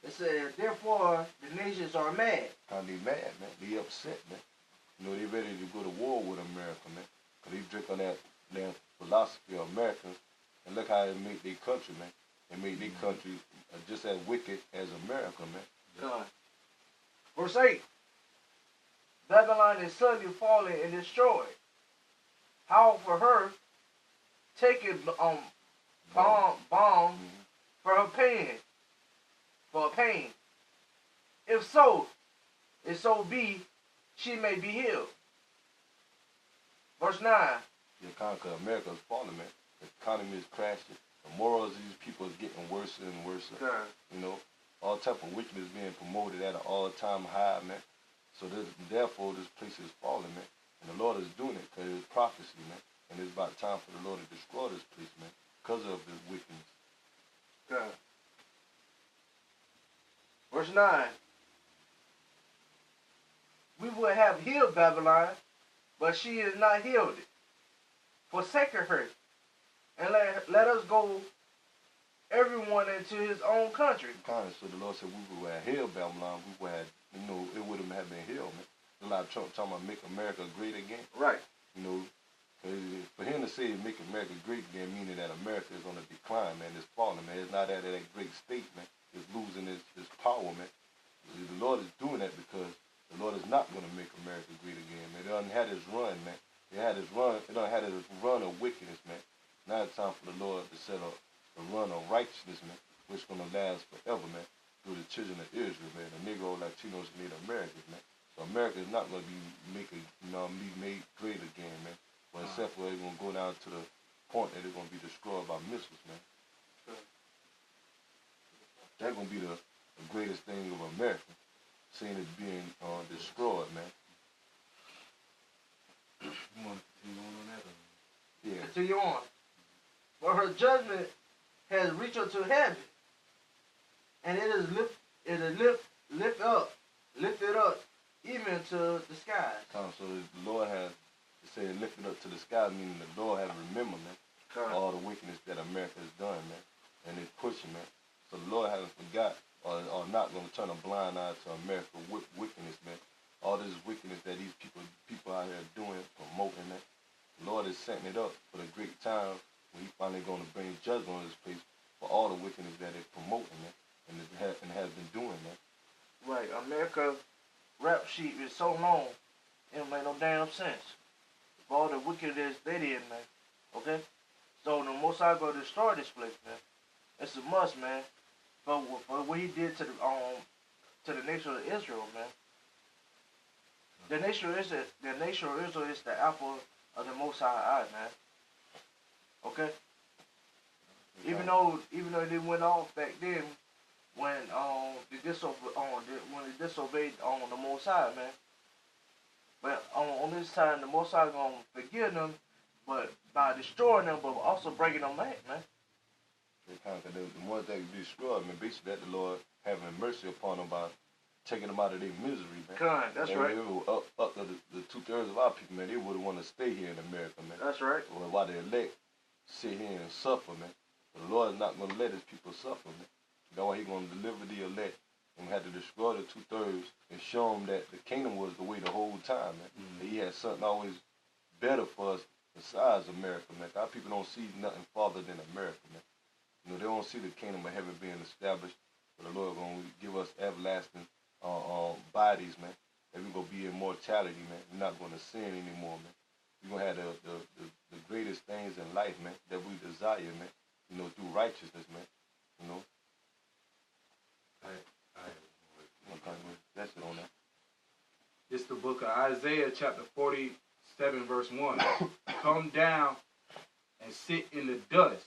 It says, therefore the nations are mad. How they mad, man? They upset, man. You know, they ready to go to war with America, man. 'Cause they drink on that philosophy of America, and look how they make their country, man. They make their country just as wicked as America, man. God. Verse 8. Babylon is suddenly fallen and destroyed. How for her taking bomb for her pain, for her pain. If so be, she may be healed. Verse 9. The economy of America is falling, man. The economy is crashing. The morals of these people is getting worse and worse. God. You know, all type of wickedness being promoted at an all-time high, man. So therefore, this place is falling, man. And the Lord is doing it because it's prophecy, man. And it's about time for the Lord to destroy this place, man, because of the wickedness. God. Verse 9. We would have healed Babylon, but she is not healed it. Forsake her, and let us go everyone into his own country. So the Lord said we would have healed Babylon. We would have, you know, it would have been healed, man. A lot of Trump talking about make America great again. Right. You know, for him to say make America great again, meaning that America is on a decline, man. It's falling, man. It's not at that great state, man. It's losing its power, man. The Lord is doing that because the Lord is not going to make America great again, man. It done had its run, man. It done had its run of wickedness, man. Now it's time for the Lord to set up a run of righteousness, man, which is going to last forever, man, through the children of Israel, man. The Negro, Latinos, and Native Americans, man. So America is not going to be made great again, man. But except for it's going to go down to the point that it's going to be destroyed by missiles, man. That's going to be the greatest thing of America, seeing it being destroyed, man. You want to continue on that? Yeah. Continue on. For her judgment has reached unto heaven, and it is lifted up even to the skies. So the Lord has said lifted up to the sky, meaning the Lord has remembered, man, all the wickedness that America has done, man, and it's pushing, man. So the Lord hasn't forgot or not going to turn a blind eye to America wickedness, man. All this wickedness that these people out here doing, promoting that. The Lord is setting it up for the great time when He finally going to bring judgment on this place for all the wickedness that it's promoting, man, and it has been doing, man. Right, America rap sheet is so long, it don't make no damn sense. For all the wickedness they did, man. Okay? So the Most High going to destroy this place, man. It's a must, man. For what He did to the nation of Israel, man. The nation of Israel is the apple of the Most High eye, man. Okay? Even though they went off back then when they disobeyed the Most High, man. But on this time, the Most High gonna forgive them, but by destroying them, but also bringing them back, man. The ones that be destroyed, man, basically that the Lord having mercy upon them by taking them out of their misery, man. That's and right. Up to the 2/3 of our people, man, they would want to stay here in America, man. That's right. Or while the elect sit here and suffer, man. But the Lord is not going to let His people suffer, man. That's why He's going to deliver the elect and had to destroy the 2/3 and show them that the kingdom was the way the whole time, man. That He had something always better for us besides America, man. Our people don't see nothing farther than America, man. You know, they don't see the kingdom of heaven being established. But the Lord going to give us everlasting bodies, man. And we're going to be in immortality, man. We're not going to sin anymore, man. you're gonna have the greatest things in life, man, that we desire, man. You know, through righteousness, man. You know. That's it on that. It's the book of Isaiah, chapter 47, verse 1. Come down and sit in the dust,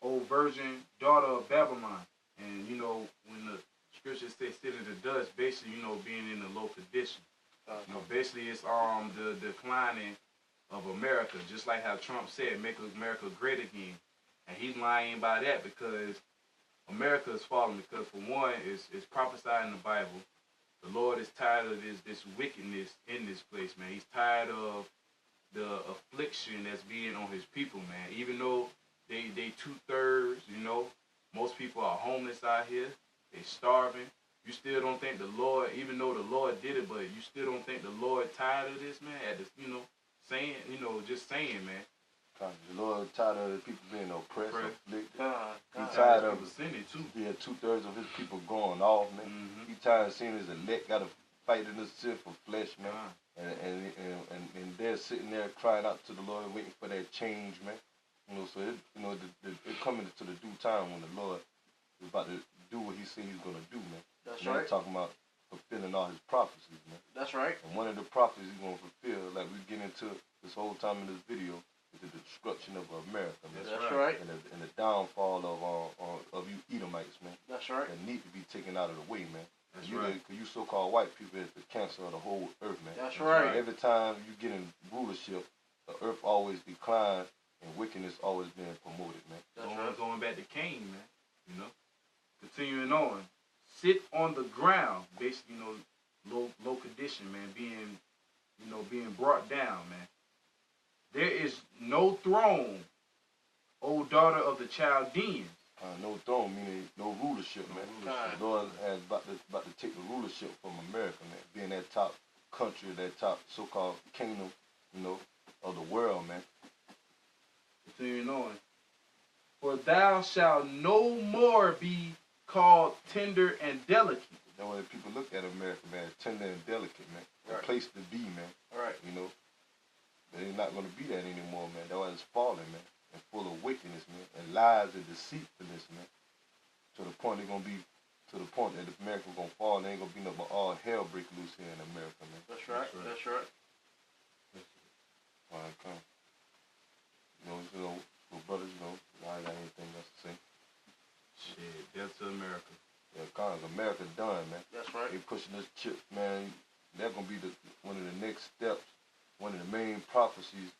O virgin daughter of Babylon. And, you know, when the scriptures say sit in the dust, basically, you know, being in a low condition. You know, basically, it's the declining of America, just like how Trump said, make America great again. And he's lying by that because America is falling because, for one, it's prophesied in the Bible. The Lord is tired of this wickedness in this place, man. He's tired of the affliction that's being on his people, man. Even though they 2/3, you know, most people are homeless out here. They starving. You still don't think the Lord, even though the Lord did it, but you still don't think the Lord tired of this, man? At this, you know, saying, you know, just saying, man. The Lord tired of the people being oppressed, afflicted. He's tired of sinning too. Yeah, 2/3 of his people going off, man. He tired of seeing his elect got to fight in this sinful flesh, man. And they're sitting there crying out to the Lord, waiting for that change, man. You know, so it coming to the due time when the Lord is about to do what He said He's gonna do, man. That's right. Right. Talking about fulfilling all His prophecies, man. That's right. And one of the prophecies He's gonna fulfill, like we get into this whole time in this video, is the destruction of America, man. That's right. And the downfall of you Edomites, man. That's right. That need to be taken out of the way, man. That's you right. Because you so-called white people is the cancer of the whole earth, man. That's right. And every time you get in rulership, the earth always declines and wickedness always being promoted, man. That's Going back to Cain, man. You know, continuing on, sit on the ground, basically, you know, low condition, man, being brought down, man. There is no throne, O daughter of the Chaldeans. No throne, meaning no rulership, man. The Lord is about to take the rulership from America, man. Being that top country, that top so-called kingdom, you know, of the world, man. Continuing on. For thou shalt no more be called tender and delicate. That way people look at America, man, as tender and delicate, man. Right. A place to be, man. Right. You know, they're not going to be that anymore, man. That why it's falling, man. And full of wickedness, man. And lies and deceitfulness, man. To the point that if America going to fall, there ain't going to be no but all hell break loose here in America, man. That's right. That's right. All right, come. You know, for brothers, you know, I ain't got anything else to say. Shit, death to America. Yeah, Connor, America done, man. That's right. They pushing this chip, man. That's gonna be one of the next steps, one of the main prophecies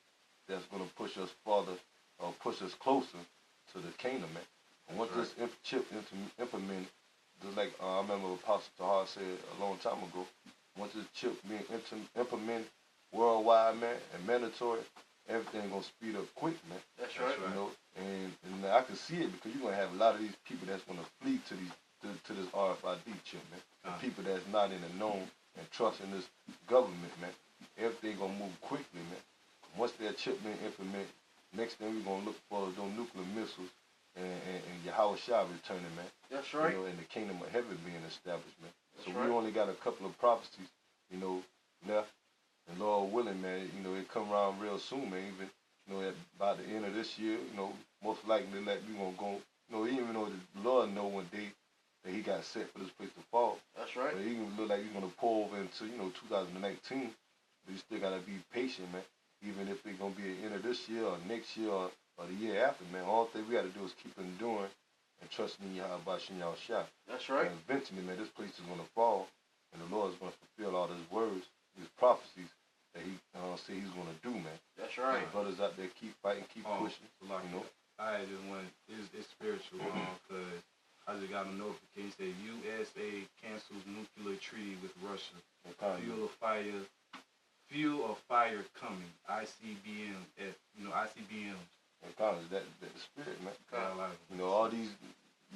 that's gonna push us farther or push us closer to the kingdom, man. And once this chip implemented, just like I remember Apostle Tahar said a long time ago, once this chip being implemented worldwide, man, and mandatory, everything gonna speed up quick, man. That's right. You know, and I can see it because you're gonna have a lot of these people that's gonna flee to this RFID chip, man. The people that's not in the known and trusting this government, man. Everything gonna move quickly, man. Once that chip been implemented, next thing we're gonna look for is those nuclear missiles and Yahweh Shah returning, man. That's right. You know, and the kingdom of heaven being established, man. That's So right. we only got a couple of prophecies, you know, left. And Lord willing, man, you know, it come around real soon, man. Even, you know, by the end of this year, you know, most likely like we gonna go, you know, even though the Lord know one day that He got set for this place to fall. That's right. But it even look like He's gonna pour over into, you know, 2019. But you still gotta be patient, man. Even if it's gonna be the end of this year or next year or the year after, man. All thing we gotta do is keep enduring and trusting in Yahweh Shah. That's right. And eventually, man, this place is gonna fall, and the Lord is gonna fulfill all His words, His prophecies that He say He's gonna do, man. That's right. And brothers out there keep fighting, keep pushing. Like, you know. I just want it's spiritual, because I just got a notification that USA cancels nuclear treaty with Russia. Fuel of fire coming. ICBM at ICBMs. And Collins, that the spirit, man. Carolina. You know, all these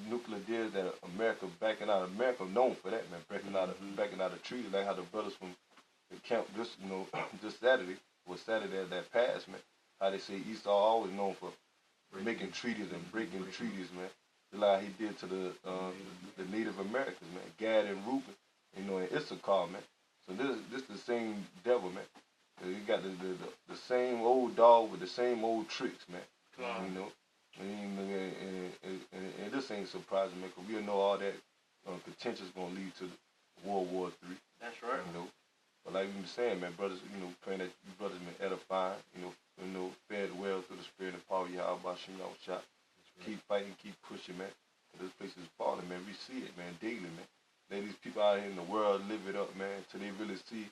nuclear deals that America backing out. America known for that, man. Backing out of treaties, like how the brothers from the camp just Saturday that passed, man. How they say Esau always known for making treaties and breaking treaties, man. Just like he did to the Native Americans, man. Gad and Reuben, you know, and Issachar, man. So this the same devil, man. You got the same old dog with the same old tricks, man. You know, and this ain't surprising, man, because we know all that contention is going to lead to World War III. That's right. You know, but like we been saying, man, brothers, you know, praying that you brothers been edifying, you know, fed well through the spirit and power of Yahweh Shem Shot. Keep fighting, keep pushing, man. This place is falling, man. We see it, man, daily, man. Let these people out here in the world live it up, man, till they really see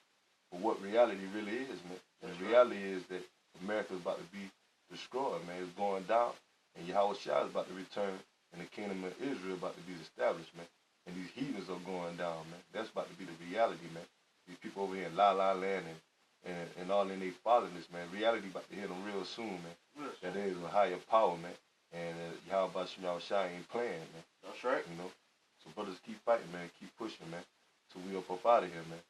what reality really is, man. And the reality is that America is about to be destroyed, man. It's going down, and Yahweh Shah is about to return, and the kingdom of Israel about to be established, man. And these heathens are going down, man. That's about to be the reality, man. These people over here in La La Land and all in their fatherless, man. Reality about to hit them real soon, man. That there is a higher power, man. And Yahweh Shem Shah ain't playing, man. That's right. You know? So brothers, keep fighting, man. Keep pushing, man. Till we up out of here, man.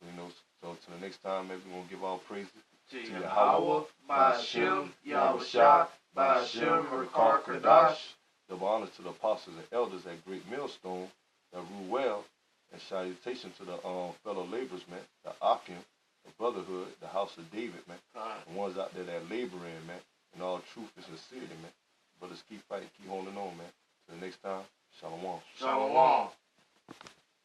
You know, so till the next time, man, we're going to give all praises to Yahweh, Ba'ashem, Yahweh Shah, Ba'ashem, Rakar Kadash. Double honors to the apostles and elders at Great Millstone that rule well, and salutation to the fellow laborers, man, the Akim, the brotherhood, the house of David, man. The ones out there that laboring, man, in all truth and sincerity, man. Brothers, keep fighting, keep holding on, man. Till the next time, Shalom. Shalom.